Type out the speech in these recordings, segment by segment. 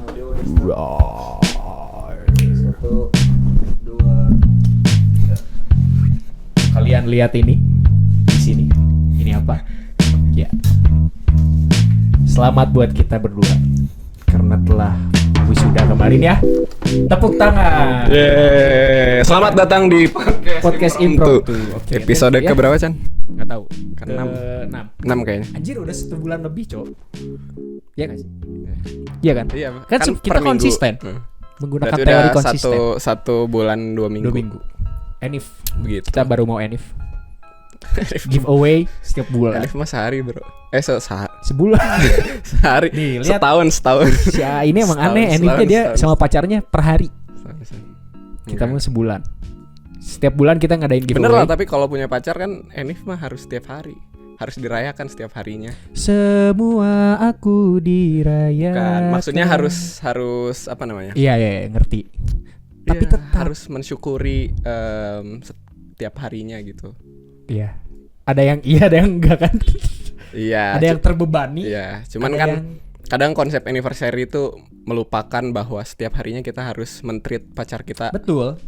Audio udah start. Satu, dua, tiga. Kalian lihat ini di sini. Ini apa? Ya. Selamat buat kita berdua karena telah wisuda kemarin ya. Tepuk tangan. Yeay. Selamat datang di Podcast Impromptu. Oke, Episode thank you ya. keberapa, Chan? Nggak tahu. Keenam. Ke-6. 6 kayaknya. Anjir udah 1 bulan lebih, Cok. Iya nggak sih? Iya kan? Iya, Kan kita per minggu. konsisten. Menggunakan Berarti teori udah konsisten. satu bulan 2 minggu. 2 minggu. Enif. Begitu. Kita baru mau Enif. Giveaway setiap bulan. Alif mah sehari, Bro. Sebulan. Sehari. Nih, lihat. Setahun. Si A ini emang Setahun, aneh. Enifnya dia setahun. sama pacarnya per hari. Kita Enggak. mau sebulan. Setiap bulan kita ngadain giveaway. Bener lah, tapi kalau punya pacar kan Enif mah harus setiap hari. Harus dirayakan setiap harinya. Semua aku dirayakan. Kan maksudnya harus apa namanya? Iya, ngerti. Tapi Iya, tetap harus mensyukuri setiap harinya gitu. iya. Ada yang iya, ada yang enggak kan? Iya. Ada yang terbebani. Iya, cuman ada kan yang- kadang konsep anniversary itu melupakan bahwa setiap harinya kita harus men-treat pacar kita. Betul.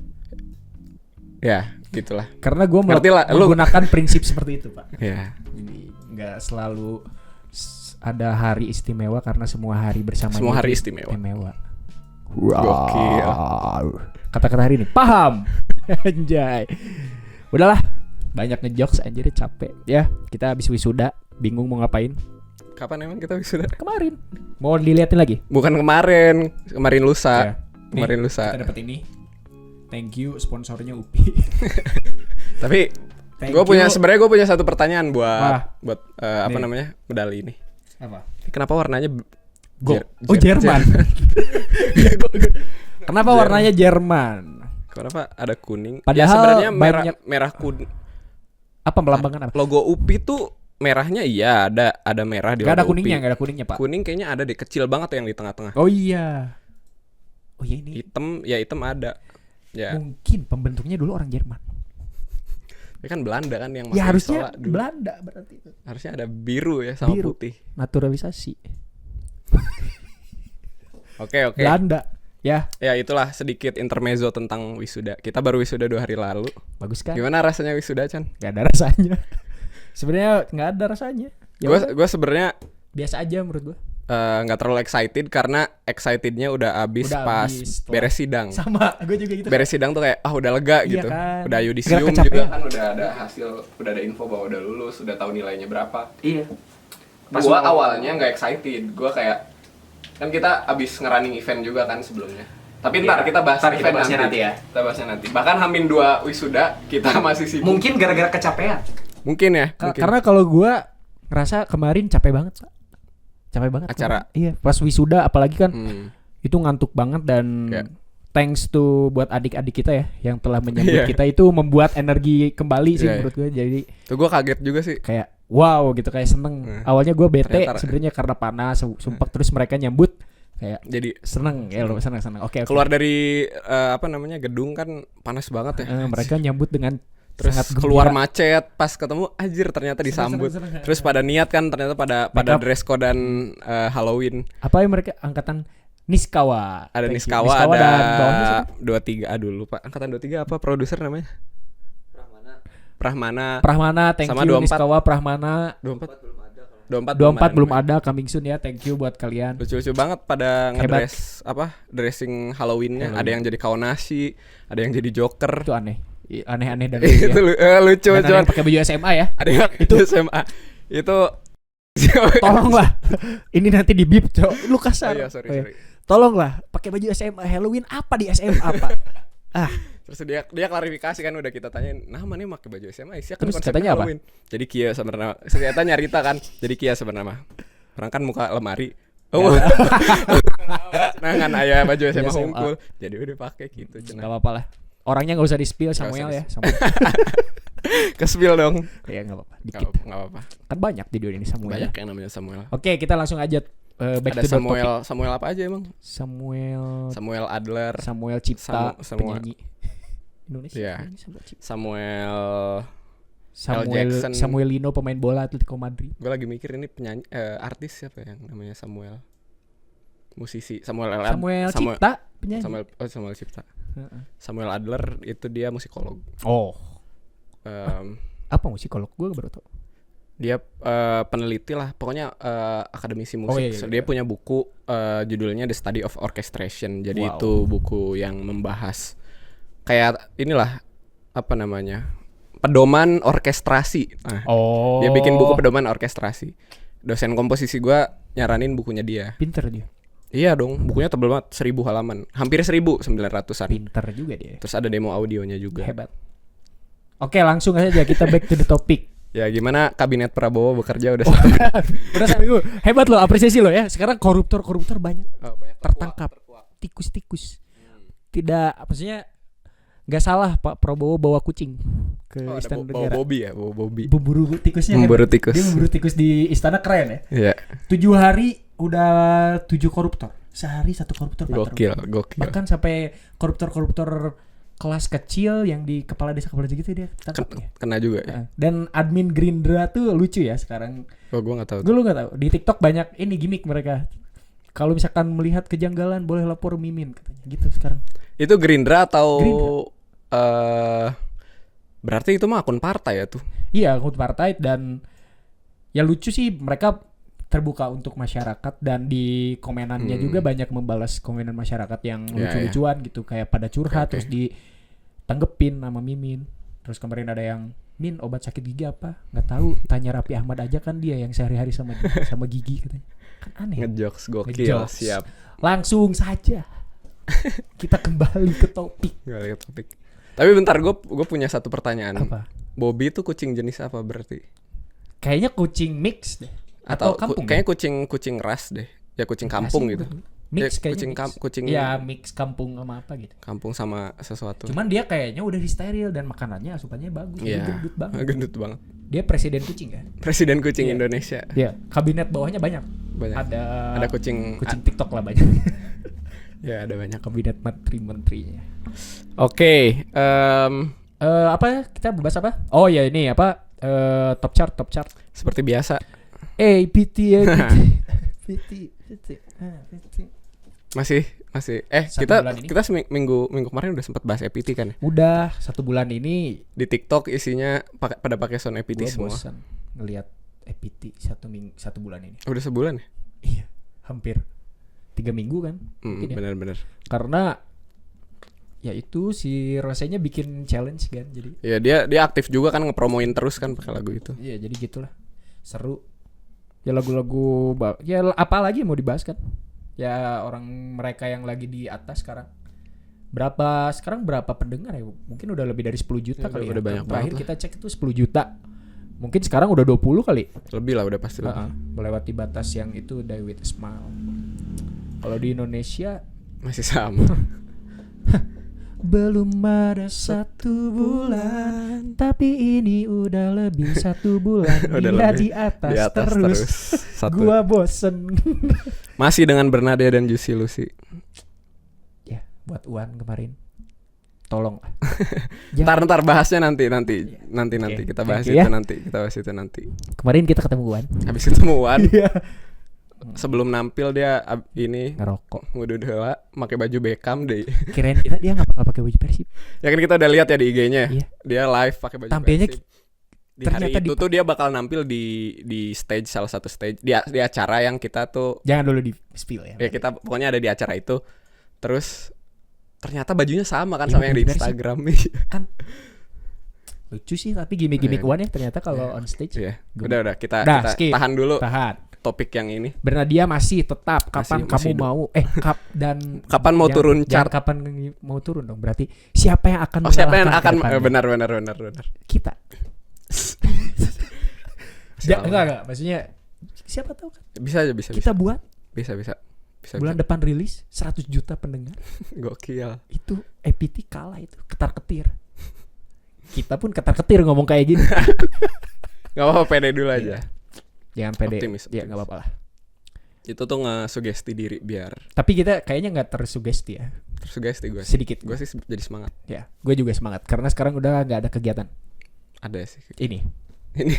Ya, gitulah. Karena gue Ngerti lah, lu. menggunakan prinsip seperti itu, Pak. Ya. Jadi nggak selalu ada hari istimewa karena semua hari bersamanya Semua hari itu istimewa. Gokil. Kata-kata hari ini paham. Anjay. Udahlah, banyak ngejokes anjir, capek. Ya, kita habis wisuda, bingung mau ngapain. Kapan emang kita wisuda? Kemarin. Mau diliatin lagi? Bukan kemarin lusa. Ya. Nih, Kemarin lusa. Kita dapat ini. Thank you sponsornya UPI. Tapi Thank sebenarnya gue punya satu pertanyaan buat apa Nih. namanya? Medali ini. Apa? Kenapa warnanya Jerman. Kenapa warnanya Jerman? Kenapa ada kuning? Padahal sebenarnya banyak- merah kuning. Apa melambangkan apa? Logo UPI tuh merahnya iya ada merah di Gak ada logo kuningnya, UPI. gak ada kuningnya, Pak. Kuning kayaknya ada deh, kecil banget tuh yang di tengah-tengah. Oh iya. Oh iya, ini Hitam ada. Ya, mungkin pembentuknya dulu orang Jerman. ini kan Belanda kan yang Ya masih harusnya Isola dulu. Belanda berarti itu. Harusnya ada biru ya sama Biru. putih. Naturalisasi. Oke. Belanda. Ya, Ya itulah sedikit intermezzo tentang wisuda. Kita baru wisuda 2 hari lalu. bagus kan? Gimana rasanya wisuda, Chan? Gak ada rasanya. Sebenarnya nggak ada rasanya. Ya udah, Gue sebenarnya biasa aja menurut gue. nggak terlalu excited karena excitednya udah abis Udah pas abis setelah- beres sidang. Sama, gue juga gitu. Beres sidang tuh kayak udah lega Iya gitu. kan. Udah Gerak yudisium kecapean. juga kan udah ada hasil, udah ada info bahwa udah lulus, udah tahu nilainya berapa. Iya. Gua awalnya nggak excited, gua kayak kan kita abis ngerunning event juga kan sebelumnya. Tapi ntar kita bahas Ntar kita event bahasnya nanti ya. Kita bahasnya nanti. Bahkan hamin 2 wisuda kita masih sibuk. Mungkin gara-gara kecapean. Mungkin ya. Mungkin. Karena kalau gue ngerasa kemarin capek banget, Pak. Capek banget. Acara. kemarin. Iya, pas wisuda apalagi kan Hmm. itu ngantuk banget dan Ya. thanks to buat adik-adik kita ya yang telah menyambut Iya. kita, itu membuat energi kembali sih Iya, iya. menurut gue. Jadi Tuh gua kaget juga sih. kayak wow gitu, kayak seneng. Awalnya gue bete Ternyata- sebenarnya karena panas, sumpah, terus mereka nyambut kayak Jadi seneng ya, lo seneng. Oke. keluar dari apa namanya gedung kan panas banget ya. Mereka nyambut dengan Terus sangat keluar gembira. macet, pas ketemu anjir ternyata disambut. seneng. Terus pada niat kan ternyata pada Makeup. dress code dan Halloween. Apa ya, mereka angkatan Niskawa. Ada Thank you. Niskawa, dan bawahnya ada siapa? 23 aduh lupa. Angkatan 23 apa produser namanya? Prahmana. Prahmana, thank Sama you 24. Niskawa, Prahmana. 24 belum ada, coming soon ya. Thank you buat kalian. Lucu-lucu banget pada Hebat. ngedress dressing Halloween-nya. Halloween. Ada yang jadi Kaonashi, ada yang jadi Joker. Itu aneh. Aneh-aneh dan Itu lucu ya. lucu Dan ada yang banget. pakai baju SMA ya. Ada yang itu SMA. Itu Tolonglah. Ini nanti di bip, Cok. Lu Oh kasar. iya, sorry. Tolonglah, pakai baju SMA Halloween apa di SMA apa? Terus dia klarifikasi kan, udah kita tanyain, nah mana pakai baju SMA sih kan Terus konsepnya katanya apa? Halloween. Jadi Kia sebenarnya ternyata nyarita kan. Jadi Kia sebenarnya orang kan muka lemari. Oh. Nah kan ayah baju SMA SMA. hungkul. Jadi udah pakai gitu Gak cenah. apa-apa lah. Orangnya nggak usah di spill, Nggak Samuel usah ya. Samuel. Ke-spill dong. Ya nggak apa-apa. Enggak Dikit. apa-apa. Kan banyak di dunia ini Samuel. Banyak Ya. yang namanya Samuel. Oke, kita langsung aja back Ada to the topic. Samuel apa aja emang? Samuel Adler, Cipta, Samuel. penyanyi Indonesia. Iya. penyanyi Samuel Cipta. Samuel Jackson. Samuelino, pemain bola Atletico Madrid. Gue lagi mikir ini penyanyi artis siapa yang namanya Samuel. musisi. Samuel Cipta penyanyi. Samuel Cipta. Heeh. Samuel Adler itu dia musikolog. Oh. Em, Apa musikolog? Gue baru tau. dia peneliti lah, pokoknya akademisi musik. Oh, iya. So, dia punya buku judulnya The Study of Orchestration. Jadi Wow. itu buku yang membahas kayak inilah apa namanya, pedoman orkestrasi. Nah, Oh. dia bikin buku pedoman orkestrasi. Dosen komposisi gua nyaranin bukunya dia. Pinter dia. Iya dong, bukunya tebel banget, 1000 halaman, hampir 1900-an. Pinter juga dia. Terus ada demo audionya juga. Hebat. Oke, langsung aja kita back to the topic. Ya gimana kabinet Prabowo bekerja udah Udah seminggu. Hebat loh, apresiasi loh ya. Sekarang koruptor banyak banyak tertangkap. Tikus-tikus. Tidak, maksudnya nggak salah Pak Prabowo bawa kucing ke ada istana bawa negara. Bobby ya, bawa Bobby. Memburu tikusnya. Memburu hebat. tikus. Dia memburu tikus di istana, keren ya. Iya, 7 hari udah 7 koruptor. Sehari 1 koruptor. Pak. gokil. Bahkan sampai koruptor kelas kecil yang di kepala desa gitu dia tangkap ya. Kena juga ya. Dan admin Gerindra tuh lucu ya sekarang. Oh, gua enggak tahu. Gue lu nggak tahu. Di TikTok banyak ini gimmick mereka. Kalau misalkan melihat kejanggalan boleh lapor Mimin katanya. Gitu sekarang. Itu Gerindra atau Gerindra. Berarti itu mah akun partai ya tuh. Iya, akun partai. Dan ya lucu sih, mereka terbuka untuk masyarakat dan di komenannya juga banyak membalas komenan masyarakat yang Ya, lucu-lucuan gitu, kayak pada curhat Oke. terus ditanggepin sama Mimin. Terus kemarin ada yang, Min, obat sakit gigi apa? Nggak tahu, tanya Raffi Ahmad aja kan, dia yang sehari-hari sama gigi katanya. Kan aneh. Ngejokes gokil. Ngejokes. Siap. Langsung saja kita kembali ke topik. Gak lihat topik. Tapi bentar, gue punya satu pertanyaan. Apa? Bobby itu kucing jenis apa berarti? Kayaknya kucing mix deh. Atau kampung. Kayaknya kucing ras deh. Ya kucing kampung gitu. Mix Ya, kayaknya. kucing Ya mix kampung sama apa gitu. kampung sama sesuatu. Cuman dia kayaknya udah disteril dan makanannya asupannya bagus. Dia Iya. gendut banget. Gendut banget. Dia presiden kucing kan? Presiden kucing Iya. Indonesia. Iya. Kabinet bawahnya banyak. Banyak. Ada kucing. TikTok lah banyak. Ya, ada banyak. Kabinet menteri-menterinya. Oke, Apa ya? Kita bahas apa? Oh ya ini apa? Top chart. seperti biasa PT. masih Satu kita bulan ini. minggu kemarin udah sempat bahas EPT kan ya? Udah 1 bulan ini Di TikTok isinya pada pakai sound EPT gue semua. bosan ngelihat EPT 1 bulan ini. Udah sebulan ya? Iya, hampir 3 minggu kan? Mungkin ya. Benar-benar. Karena ya itu si Rosenya bikin challenge kan, jadi Ya dia aktif juga kan, ngepromoin terus kan pakai lagu itu. iya, jadi gitulah, seru ya lagu-lagu ya apa lagi yang mau dibahas kan ya, orang mereka yang lagi di atas sekarang berapa pendengar ya, mungkin udah lebih dari 10 juta Ya, kali udah ya. banyak Terakhir banget kita cek itu 10 juta, mungkin sekarang udah 20 kali. Lebih lah, udah pasti lebih. Melewati batas yang itu, Die With a Smile. Kalau di Indonesia Masih sama. belum ada 1 bulan, tapi ini udah lebih 1 bulan. Udah Dia lebih. di atas terus. Satu. Gua bosen. Masih dengan Bernade dan Juicy Lucy. Ya, buat Uan kemarin. Tolong. Ntar bahasnya nanti Oke, kita bahas thank you itu ya. nanti. Kita bahas itu nanti. Kemarin kita ketemu Uan. Habis ketemu Wan, Iya. sebelum nampil dia ini Ngerokok. ngudud heula, pakai baju Beckham deh. Kirain dia nggak bakal pakai baju Persib. Ya kan kita udah lihat ya di IG-nya. Iya. Dia live pakai baju Tampilnya Persib. Di hari ternyata itu tuh dia bakal nampil di stage, salah satu stage di acara yang kita tuh Jangan dulu di spill ya. ya kita pokoknya ada di acara itu. Terus ternyata bajunya sama kan Iya, sama yang di baju Persib. Instagram. Kan lucu sih, tapi gimmick-gimmick Iya. Uan ya ternyata kalau on stage. Iya. Gua- Udah kita skip. tahan dulu Tahan. topik yang ini. Bernadia masih tetap kapan Masih kamu hidup. mau dan Kapan mau turun chart? kapan mau turun dong, berarti siapa yang akan Siapa yang mengalahkan akan ke depannya? benar. Kita Siapa? enggak maksudnya siapa tahu kan Bisa aja kita buat bisa. bulan depan rilis 100 juta pendengar, Gokil. itu EPT kalah, itu ketar-ketir. Kita pun ketar-ketir ngomong kayak gini. Gak apa-apa, pede dulu aja. Jangan pede. Optimis. Ya enggak apa-apa lah. Itu tuh nge-sugesti diri biar Tapi kita kayaknya enggak tersugesti ya. tersugesti gue. Sedikit. Gue sih jadi semangat. Ya, gue juga semangat karena sekarang udah enggak ada kegiatan. Ada sih. Ini. Ini.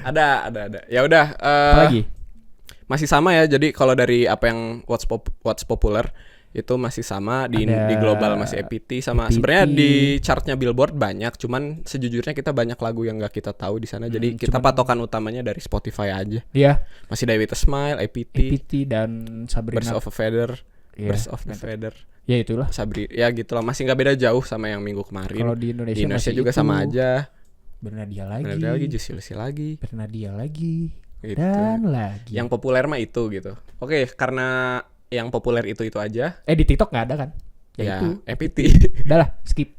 ada. Ya udah. Apa lagi? masih sama ya. Jadi kalau dari apa yang what's popular itu masih sama di global masih APT sama. APT. Sebenarnya di chartnya Billboard banyak, cuman sejujurnya kita banyak lagu yang nggak kita tahu di sana. Jadi kita patokan utamanya dari Spotify aja. Iya. Masih Die With A Smile, APT dan Sabrina. Birds of a Feather. Iya, Birds of a Feather. Ya itulah. Sabri, ya gitulah, masih nggak beda jauh sama yang minggu kemarin. Kalau di Indonesia masih juga itu. sama aja. Bernadia lagi. Bernadia lagi, Juicy Lucy lagi. Bernadia lagi. Gitu. Dan lagi. Yang populer mah itu gitu. Oke, karena yang populer itu aja. Di TikTok nggak ada kan? Ya, Itu. APT. Udah lah, skip.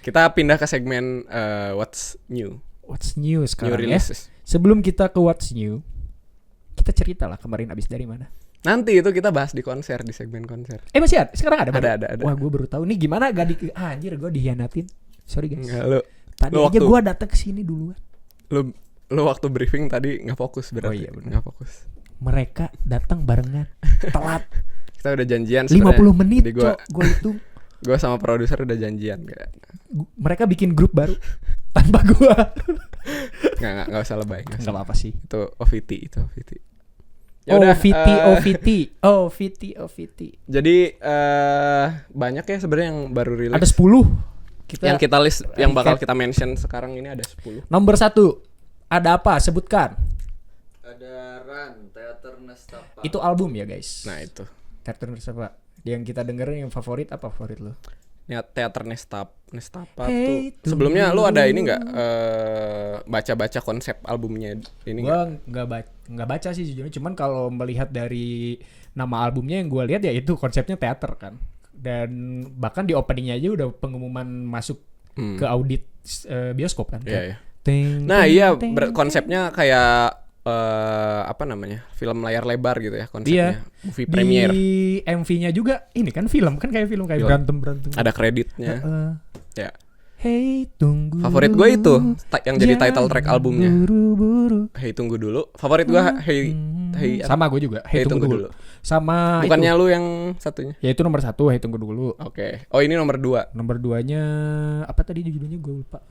Kita pindah ke segmen What's New. What's new New sekarang ya? releases. Sebelum kita ke What's New, kita cerita lah kemarin abis dari mana. Nanti itu kita bahas di konser, di segmen konser. Masih ada? Sekarang ada? Ada. Wah, gue baru tahu nih gimana anjir gue dihianatin. Sorry guys. Enggak, Tadi lu aja waktu- gue datang ke sini duluan. Lu waktu briefing tadi nggak fokus berarti. Oh iya, benar. Nggak fokus. Mereka datang barengan, telat Kita udah janjian 50 menit, Jadi gua Gue itu sama produser udah janjian kayak. mereka bikin grup baru tanpa gue. Nggak usah lebay. Nggak apa-apa sih. Itu OVT. Ya udah, OVT. Jadi banyak ya sebenarnya yang baru rilis. Ada 10. Yang kita list, yang bakal kita mention sekarang ini ada 10. Nomor 1 ada apa? Sebutkan. Ada Run, Teater Nestapa. Itu album ya guys. Nah itu. Teater Nestapa. Yang kita dengerin yang favorit apa favorit lo? Ya, Teater Nestapa Hey, tuh. Sebelumnya lu ada ini nggak baca-baca konsep albumnya ini? Gua nggak baca sih sejujurnya. Cuman kalau melihat dari nama albumnya yang gue lihat ya itu konsepnya teater kan. Dan bahkan di openingnya aja udah pengumuman masuk ke audit bioskop kan. Iya, iya. Ting, Nah ting, iya ting, konsepnya kayak apa namanya, film layar lebar gitu ya konsepnya. Movie premiere. Di MV-nya juga ini kan film kan kayak film Film. berantem. Ada kreditnya. Ya. Hey tunggu. Favorit gue itu yang jadi title track albumnya. Buru-buru. Hey tunggu dulu. Favorit gue Hey Sama gue juga. Hey tunggu dulu. Sama Bukannya itu. lu yang satunya? Ya itu nomor 1. Hey tunggu dulu. Oke. Oh ini nomor 2. Nomor 2-nya apa tadi judulnya gue lupa.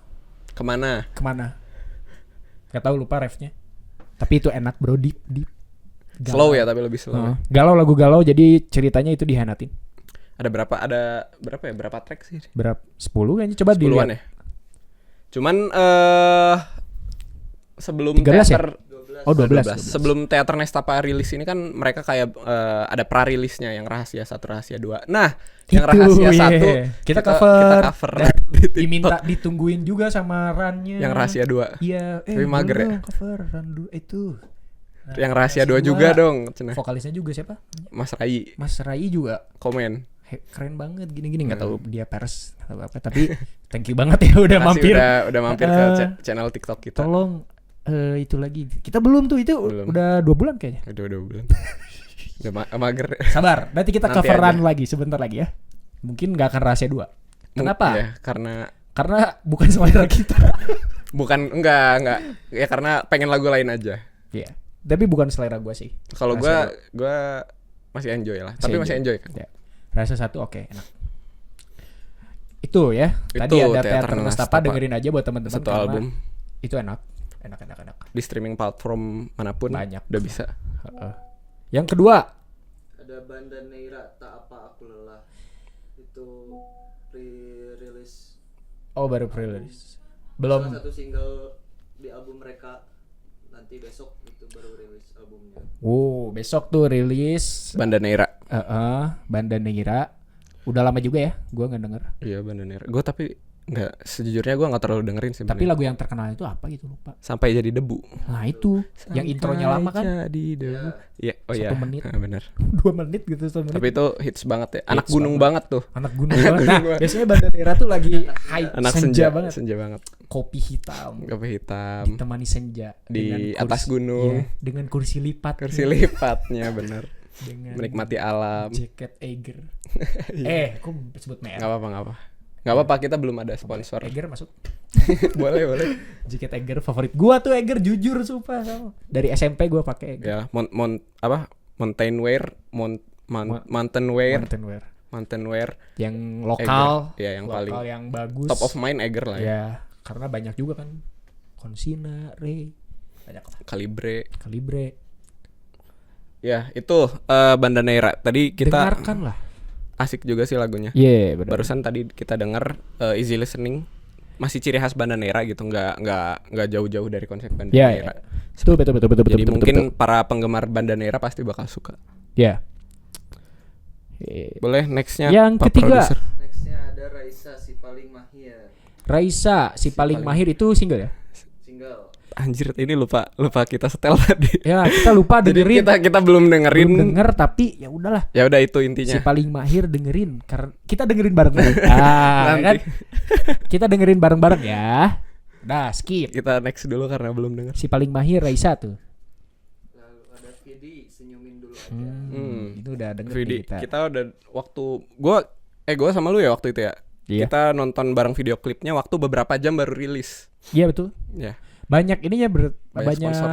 Kemana? Gak tahu, lupa refnya. Tapi itu enak bro, deep. Galau. Slow ya, tapi lebih slow. Galau, lagu galau, jadi ceritanya itu dihianatin. Ada berapa ya? Berapa track sih? Berapa? 10 kayaknya, coba 10-an dilihat. ya. Cuman sebelum 13 ya? teater 12. Sebelum Teater Nestapa rilis ini kan mereka kayak ada pra-rilisnya yang rahasia 1, rahasia 2. Nah, yang rahasia 1 kita cover. Dan di TikTok. diminta ditungguin juga sama Rannya. Yang rahasia 2. Iya, Tapi mager ya? cover Ran itu. Yang rahasia 2 juga dong, cenah. Vokalisnya juga siapa? Mas Rai Mas Rai juga. komen. Keren banget gini-gini, nggak tahu dia pers atau apa, tapi thank you banget ya udah Makasih mampir. udah mampir ke channel TikTok kita. Tolong itu lagi. Kita belum tuh itu Belum. udah 2 bulan kayaknya. Udah 2 bulan. Udah mager. Sabar, nanti kita Nanti coveran aja. lagi sebentar lagi ya. Mungkin nggak akan rahasia 2. Kenapa? Ya, karena Bukan selera kita. bukan enggak. Ya karena pengen lagu lain aja. Iya. Tapi bukan selera gua sih. Kalau Rahasia gua masih enjoy lah. Tapi masih enjoy kan. Ya. Rasa 1 oke, enak. Itu ya. Tadi Itu ada Teater Teater Nestapa, Nestapa. dengerin aja buat teman-teman. Satu karena album Itu enak. di streaming platform manapun Banyak. udah bisa. Yang kedua, Ada Banda Neira, Tak Apa Aku Lelah. Itu rilis baru rilis. Belum. salah satu single di album mereka. Nanti besok itu baru rilis albumnya. Besok tuh rilis Banda Neira. Banda Neira. Udah lama juga ya, gua nggak denger. Iya Banda Neira. Gue tapi sejujurnya gue nggak terlalu dengerin sih. Tapi Banda. lagu yang terkenal itu apa gitu lupa. Sampai jadi debu. Nah itu, yang intronya lama kan, Jadi debu. Iya, oh 1 iya. menit. Benar. 2 menit gitu 1 menit. Tapi itu hits banget ya. Anak Hits gunung banget tuh. Anak gunung banget. Nah, biasanya Banda Neira tuh lagi high, Anak senja banget. Senja banget. Kopi hitam, Kopi hitam. ditemani senja Di dengan atas gunung. iya, dengan kursi lipat. Kursi lipatnya bener. Dengan Menikmati alam. jaket Eiger. Kok sebut merek? Nggak apa-apa. Nggak apa-apa, kita belum ada sponsor. Eiger masuk. boleh. Jaket Eiger favorit gua tuh Eiger, jujur sumpah. Dari SMP gua pakai Eiger. Ya, mountain wear, mountain wear, mountain wear. Yang lokal. Eiger. Ya, yang lokal paling yang bagus. top of mind Eiger lah ya. Ya, karena banyak juga kan. Consina, Ray, banyak lah. Calibre. Ya, itu Bandanera. Tadi kita Dengarkan lah. asik juga sih lagunya. Iya, benar. Barusan tadi kita dengar Easy Listening. Masih ciri khas Bandanera gitu, nggak jauh-jauh dari konsep Ya, Bandanera. betul. Jadi betul, mungkin betul. para penggemar Bandanera pasti bakal suka. Ya. Boleh nextnya Yang Pak ketiga. Produser. Nextnya ada Raisa si paling mahir. Raisa, si paling mahir itu single ya? Single. Anjir, ini lupa kita setel tadi. Ya, kita lupa Jadi dengerin. kita belum dengerin. Belum denger tapi ya udahlah. Ya udah itu Si intinya. paling mahir dengerin karena kita dengerin bareng-bareng. Ah, Nanti. kan? Kita dengerin bareng-bareng ya. Udah, skip. Kita next dulu karena belum denger. Si paling mahir Raisa tuh. Lalu ada Vidi senyumin dulu aja. Itu udah denger Vidi, nih kita. kita udah waktu gua sama lu ya waktu itu ya. Iya. Kita nonton bareng video klipnya waktu beberapa jam baru rilis. Iya betul. Ya. Banyak ininya Banyak sponsor.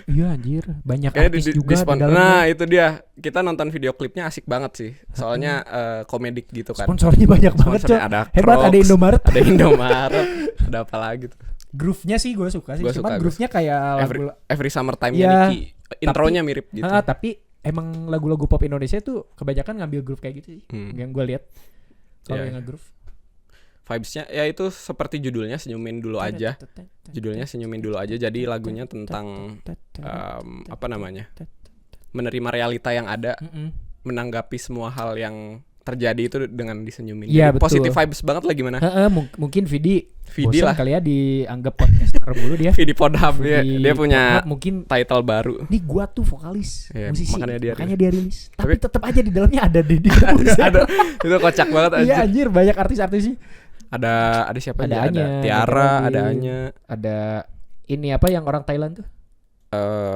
Iya anjir, banyak Kayaknya artis juga di sponsor. dalamnya. Nah, itu dia. Kita nonton video klipnya asik banget sih. Soalnya komedik gitu kan. Sponsornya banyak banget, Cok. Sponsornya ada Hebat, Crocs, ada Indomaret. Ada Indomaret. Ada apa lagi tuh? Groove-nya sih gue suka sih. Gua Cuman suka, groove-nya kayak lagu Every Summertime Iya, Niki. Intronya mirip gitu. tapi emang lagu-lagu pop Indonesia tuh kebanyakan ngambil groove kayak gitu sih. Yang gue lihat. Kalau Iya. yang nge-groove. Vibes-nya ya itu seperti judulnya senyumin dulu aja. Judulnya senyumin dulu aja. Jadi lagunya tentang apa namanya? Menerima realita yang ada, menanggapi semua hal yang terjadi itu dengan disenyumin. Iya, Jadi betul. positive vibes banget lah gimana? Mungkin Vidi Vidi bosan lah. kali ya dianggap podcaster mulu dia. Vidi Podhab ya. Vidi Dia punya Podhab mungkin title baru. nih gua tuh vokalis Iya, musisi makanya dia rilis. Tapi tetap aja di dalamnya ada Deddy Ada itu kocak banget Iya aja. anjir, banyak artis-artis sih. Ada siapa Ada aja? Anya, Ada Tiara, ada ada Robin. Anya. Ada ini apa yang orang Thailand tuh?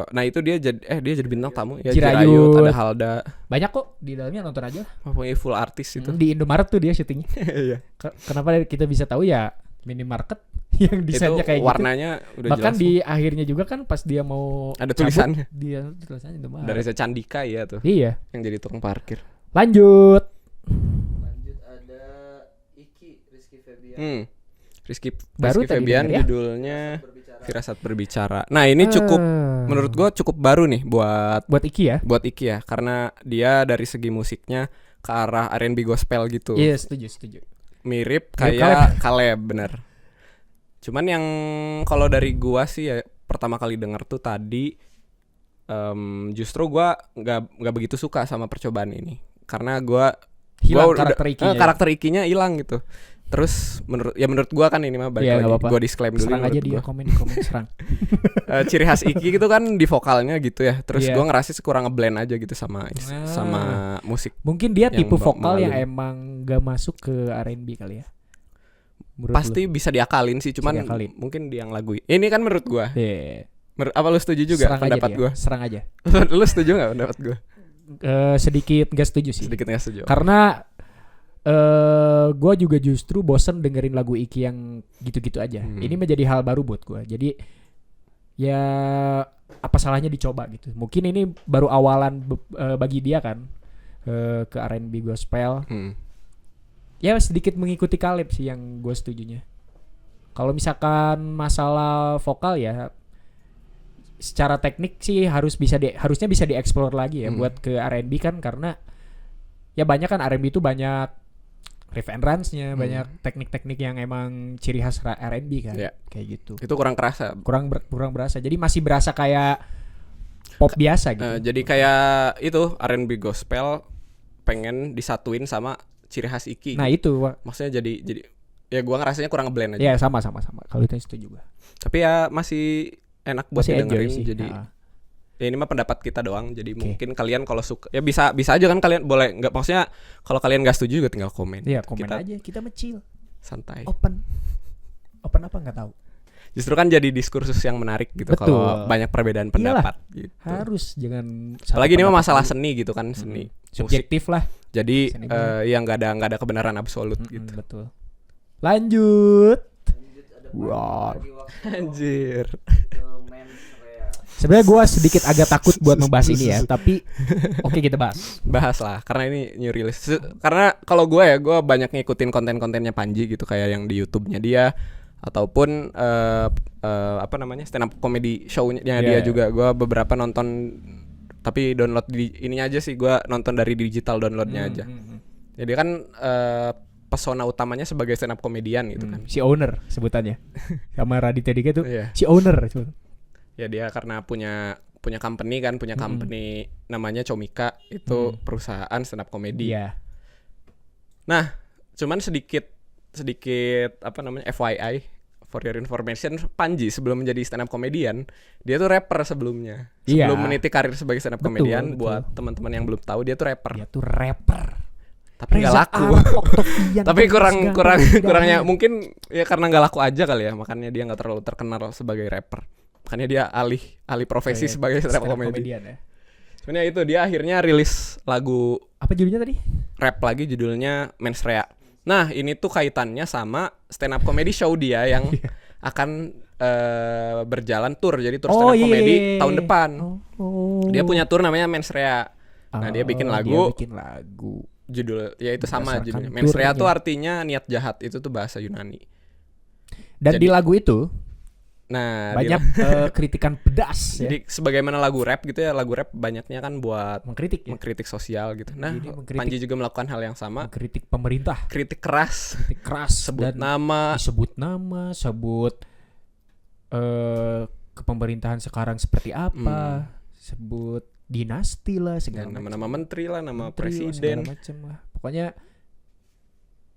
Nah itu dia jadi bintang tamu ya. Jirayut. Jirayut, ada Halda. Banyak kok di dalamnya, nonton aja. Pokoknya full artis itu. Di Indomaret tuh dia syutingnya. Iya. Kenapa kita bisa tahu ya minimarket yang desainnya Itu kayak warnanya gitu. udah Bahkan jelas. di akhirnya juga kan pas dia mau Ada cabut, tulisannya. dia tulisannya Indomaret. Dari Candika ya tuh. Iya. Yang jadi tukang parkir. Lanjut. Lanjut ada Iki Rizky Febian. Rizky Baru tadi Febian denger ya. judulnya Berbicara. Firasat Berbicara. Nah, ini cukup menurut gua cukup baru nih buat buat Iki ya. Iki ya karena dia dari segi musiknya ke arah R&B gospel gitu. Iya, setuju. Mirip Mirip kayak Caleb bener. Cuman yang kalau dari gua sih ya pertama kali denger tuh tadi justru gua nggak begitu suka sama percobaan ini karena gua Hilang udah- karakter Ikinya. karakter Ikinya hilang gitu. Terus menurut gua kan ini mah balik Iya, nggak lagi apa-apa. gua disclaim dulu. Serang aja menurut dia gua. komen serang. Ciri khas Iki gitu kan di vokalnya gitu ya. Terus Iya. gua ngerasa kurang ngeblend aja gitu sama musik. Mungkin dia Yang tipe vokal yang mengalun. emang gak masuk ke R&B kali ya. Menurut Pasti lu? bisa diakalin sih, cuman diakalin. mungkin dia yang lagu ini kan menurut gua. Iya. Apa lu setuju juga Serang pendapat aja dia, gua? serang aja. Lu setuju nggak pendapat gua? Sedikit gak setuju sih. Sedikit nggak setuju. Karena gue juga justru bosen dengerin lagu Iki yang gitu-gitu aja. Ini menjadi hal baru buat gue. Jadi ya apa salahnya dicoba gitu. Mungkin ini baru awalan bagi dia kan ke R&B gospel. Ya sedikit mengikuti Caleb sih yang gue setujunya. Kalau misalkan masalah vokal ya secara teknik sih harusnya bisa dieksplor lagi ya buat ke R&B kan karena ya banyak kan R&B itu banyak riff and runs-nya, banyak teknik-teknik yang emang ciri khas R&B kan. Iya. Kayak gitu. Itu kurang kerasa. Kurang berasa. Jadi masih berasa kayak pop biasa gitu. Jadi kayak itu R&B gospel pengen disatuin sama ciri khas Iki. Nah, itu. Maksudnya jadi ya gua ngerasanya kurang ngeblend aja. Ya sama. Kalau itu setuju gua. Tapi ya masih enak buat Masih enjoy didengerin sih. jadi ya ini mah pendapat kita doang. Jadi Oke. mungkin kalian kalau suka ya bisa aja kan kalian boleh nggak maksudnya kalau kalian nggak setuju juga tinggal komen. Iya, komen Kita aja. Kita chill. santai. Open apa nggak tahu. Justru kan jadi diskursus yang menarik gitu Betul. kalau banyak perbedaan pendapat gitu. Harus jangan Apalagi ini mah pendapat masalah dulu. seni gitu kan, seni. Musik. Subjektif lah. Jadi Seni banget. yang nggak ada kebenaran absolut gitu. Betul. Lanjut. Lanjut ada Wow. lagi waktu Anjir. ke Mens Rea. Sebenarnya gue sedikit agak takut buat membahas ini ya, tapi oke kita bahas. Bahas lah karena ini new release. Karena kalau gue banyak ngikutin konten-kontennya Panji gitu kayak yang di YouTube-nya dia ataupun apa namanya stand up comedy show-nya dia Yeah. juga. Gue beberapa nonton Tapi download di ininya aja sih, gue nonton dari digital downloadnya aja. Jadi kan pesona utamanya sebagai stand up komedian gitu kan. Si owner sebutannya. Sama Raditya Dika tuh Iya. si owner. Ya dia karena punya company kan, punya company namanya Comika, itu perusahaan stand up komedi. Iya. Nah, cuman sedikit apa namanya, FYI, for your information, Panji sebelum menjadi stand up komedian, dia tuh rapper sebelumnya. Sebelum meniti karir sebagai stand up komedian, buat teman-teman yang belum tahu, dia tuh rapper. Dia tuh rapper. Tapi nggak laku. Tapi kurangnya mungkin ya karena nggak laku aja kali ya, makanya dia nggak terlalu terkenal sebagai rapper. Makanya dia alih profesi sebagai stand up komedian ya. Sebenarnya itu dia akhirnya rilis lagu, apa judulnya tadi? Rap lagi, judulnya Mensrea. Nah, ini tuh kaitannya sama stand up comedy show dia yang akan berjalan tour. Jadi tour stand up comedy tahun depan. Dia punya tour namanya Mensrea. Nah, dia bikin lagu. Judul ya itu sama judulnya. Mensrea tuh artinya niat jahat, itu tuh bahasa Yunani. Dan di lagu itu banyak kritikan pedas. Jadi sebagaimana lagu rap gitu ya, lagu rap banyaknya kan buat mengkritik sosial gitu. Nah, Panji juga melakukan hal yang sama. Mengkritik pemerintah. Kritik keras. Sebut nama, sebut kepemerintahan sekarang seperti apa, sebut dinasti lah, segala nama menteri lah, nama presiden, segala macam lah. Pokoknya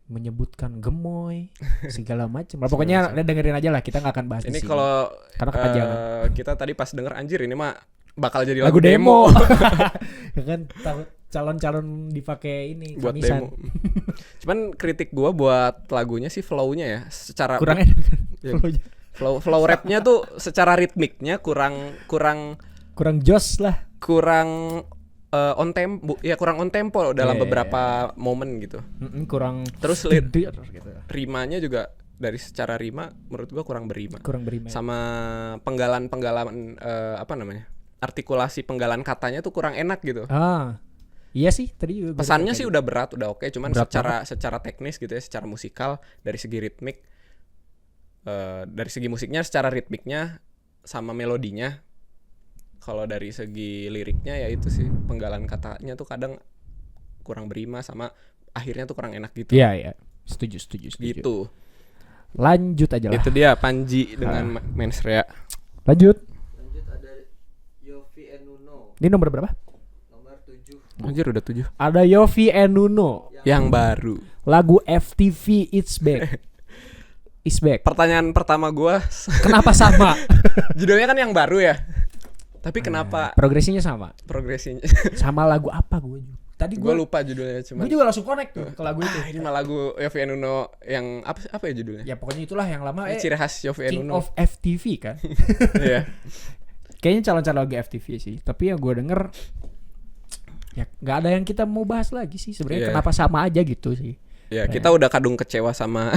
menyebutkan gemoy segala macam. Pokoknya dengerin aja lah, kita nggak akan bahas ini di sini. Kalau karena kepanjangan. Kita tadi pas denger anjir ini mah bakal jadi lagu demo. Ya kan calon-calon dipakai ini buat kamisan. demo. Cuman kritik gua buat lagunya sih flow-nya ya, secara kurang enak. flow rapnya tuh secara ritmiknya kurang jos lah. Kurang kurang on tempo dalam beberapa momen gitu. Kurang terus gitu. Rimanya juga dari secara rima menurut gua kurang berima. Sama penggalan apa namanya? Artikulasi penggalan katanya tuh kurang enak gitu. Iya sih, tadi juga pesannya sih udah berat, udah oke, cuman secara teknis gitu ya, secara musikal dari segi ritmik, dari segi musiknya, secara ritmiknya sama melodinya. Kalau dari segi liriknya ya itu sih, penggalan katanya tuh kadang kurang berima, sama akhirnya tuh kurang enak gitu. Iya. Setuju. Gitu. Lanjut aja lah. Itu dia Panji dengan Mensrea. Lanjut ada Yofi and Nuno. Ini nomor berapa? Nomor 7. Anjir udah 7. Ada Yofi and Nuno yang baru. Lagu FTV It's Back. It's Back. Pertanyaan pertama gua, kenapa sama? Judulnya kan yang baru ya. Tapi kenapa progresinya sama? Sama lagu apa gue? Tadi gue lupa judulnya, cuman gue juga langsung connect tuh ke lagu itu. Ini mah lagu Yofi and Nuno yang apa ya judulnya? Ya pokoknya itulah yang lama. Ciri khas Yofi and King Nuno. of FTV kan. Iya. Kayaknya calon-calon lagu FTV sih. Tapi yang gue denger ya nggak ada yang kita mau bahas lagi sih sebenarnya. Kenapa sama aja gitu sih? Ya kita udah kadung kecewa sama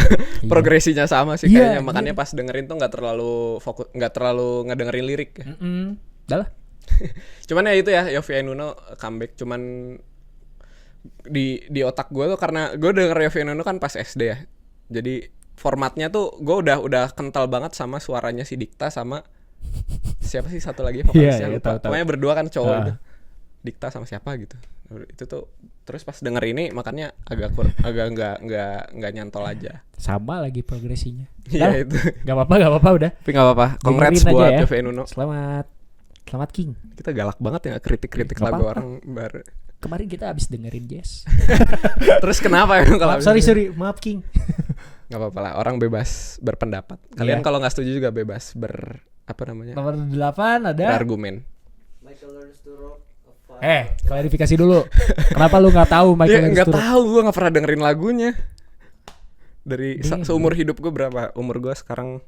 progresinya sama sih kayaknya. Makanya pas dengerin tuh nggak terlalu ngedengerin lirik. Udah lah. Cuman ya itu ya, Yofi and Nuno comeback. Cuman di otak gue tuh, karena gue denger Yofi and Nuno kan pas SD ya. Jadi formatnya tuh gue udah kental banget sama suaranya si Dikta sama siapa sih satu lagi vokalisnya, lupa. Pokoknya berdua kan cowok gitu. Dikta sama siapa gitu. Itu tuh terus pas denger ini makanya agak nggak nyantol aja. Sama lagi progresinya. Iya itu. Gak apa-apa udah. Tapi nggak apa-apa. Congrats buat ya. Yofi and Nuno. Selamat King. Kita galak banget ya kritik lagu orang baru. Kemarin kita abis dengerin Jazz. Terus kenapa ya kalau sorry maaf King. Gak apa-apa lah, orang bebas berpendapat. Kalian kalau nggak setuju juga bebas Nomor 8 ada berargumen. Michael Learns to Rock. Klarifikasi dulu. Kenapa lu nggak tahu Michael Learns to Rock? Nggak tahu, gue nggak pernah dengerin lagunya. Dari seumur hidup gue berapa? Umur gue sekarang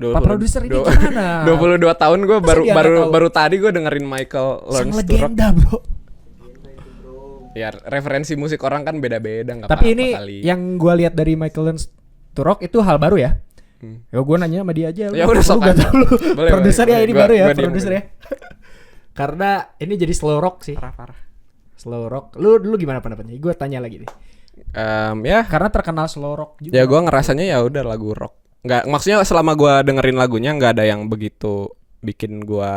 20, Pak produser ini gimana? 22 tahun gue baru tadi gue dengerin Michael Learns to Rock. Legenda, bro. Ya referensi musik orang kan beda-beda, nggak Tapi apa-apa ini kali. Yang gue lihat dari Michael Learns to Rock itu hal baru ya. Ya gue nanya sama dia aja. Ya udah sok aja. Produser ya ini baru ya produser ya. Karena ini jadi slow rock sih. Parah. Slow rock. Lu dulu gimana pendapatnya? Gue tanya lagi deh. Ya. Karena terkenal slow rock juga. Ya gue ngerasanya ya udah lagu rock. Nggak, maksudnya selama gue dengerin lagunya nggak ada yang begitu bikin gue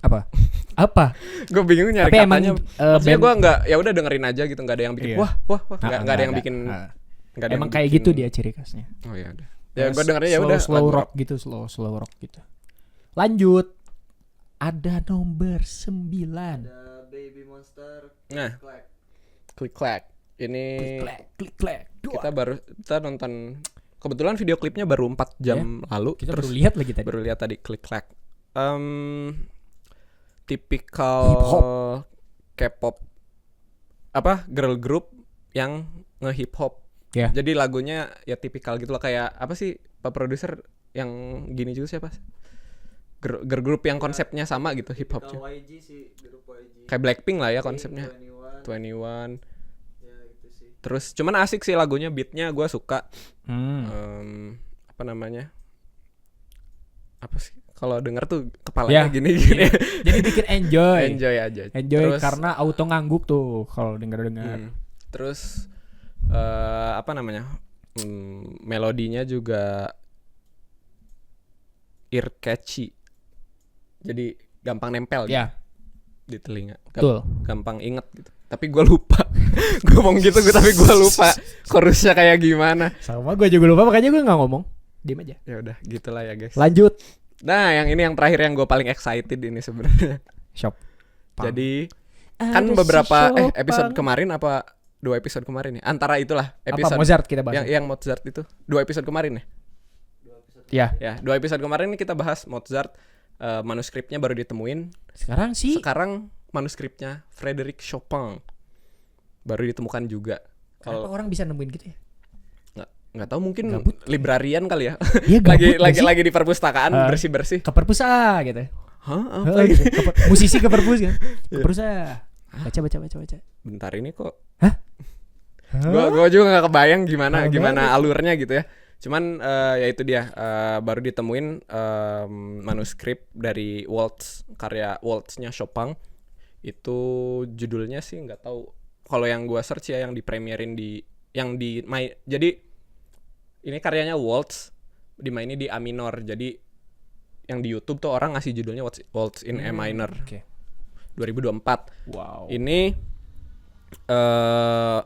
Apa? Apa? Gue bingung nyari Tapi emang, katanya. Maksudnya band- gue nggak, ya udah dengerin aja gitu, nggak ada yang bikin Iya. wah, nggak ada yang bikin. Nggak ada Emang yang kayak bikin- gitu dia ciri khasnya. Oh ya udah. Ya gue dengernya ya udah slow lagu rock gitu, slow rock gitu. Lanjut. Ada nomor 9. Ada Baby Monster. Nah. Clack. Click Clack. Ini Klik. kita nonton, kebetulan video klipnya baru 4 jam lalu. Kita terus baru lihat lagi tadi. baru lihat tadi Click Clack. Tipikal Hip-hop. K-pop apa girl group yang nge-hip hop. Ya. Jadi lagunya ya tipikal gitu lah, kayak apa sih Pak produser yang gini juga siapa? Girl group yang konsepnya sama gitu, hip hop. Typical YG sih, grup YG. Kayak Blackpink lah ya Blackpink, konsepnya. 21. Ya gitu sih. Terus cuman asik sih lagunya, beatnya gue suka. Apa namanya? Apa sih? Kalau denger tuh kepalanya Ya, gini-gini. Jadi bikin enjoy. Enjoy aja. Enjoy Terus, karena auto ngangguk tuh kalau denger-denger. Terus apa namanya? Melodinya juga ear catchy. Jadi gampang nempel gitu Ya, di telinga. betul. Gampang inget gitu. Tapi gue lupa. Gue ngomong gitu tapi gue lupa chorusnya kayak gimana. Sama gue juga lupa makanya gue nggak ngomong. Diem aja. Ya udah, gitulah ya guys. Lanjut. Nah, yang ini yang terakhir yang gue paling excited ini sebenarnya. Shop. Jadi kan beberapa episode kemarin apa 2 episode kemarin ya? Antara itulah episode apa Mozart kita bahas. yang Mozart itu 2 episode kemarin ya? Ya. Ya, 2 episode kemarin ini kita bahas Mozart, manuskripnya baru ditemuin. Sekarang sih Sekarang manuskripnya Frédéric Chopin baru ditemukan juga. kenapa orang bisa nemuin gitu ya? Nggak tahu, mungkin Gabut. librarian kali ya. Iya, gabut nggak sih? lagi di perpustakaan bersih-bersih. Ke perpus gitu. Hah? Apa Heeh, ini? gitu. Musisi ke perpus kan. Ke perpus baca. Bentar ini kok. Hah? Gua juga nggak kebayang gimana Parah gimana banget. alurnya gitu ya. Cuman ya itu dia, baru ditemuin manuskrip dari waltz, karya waltznya Chopin. Itu judulnya sih nggak tahu. Kalau yang gua search ya yang dipremierin jadi ini karyanya waltz, dimainin di A minor. Jadi yang di YouTube tuh orang ngasih judulnya Waltz in A minor. Oke. 2024. Wow. Ini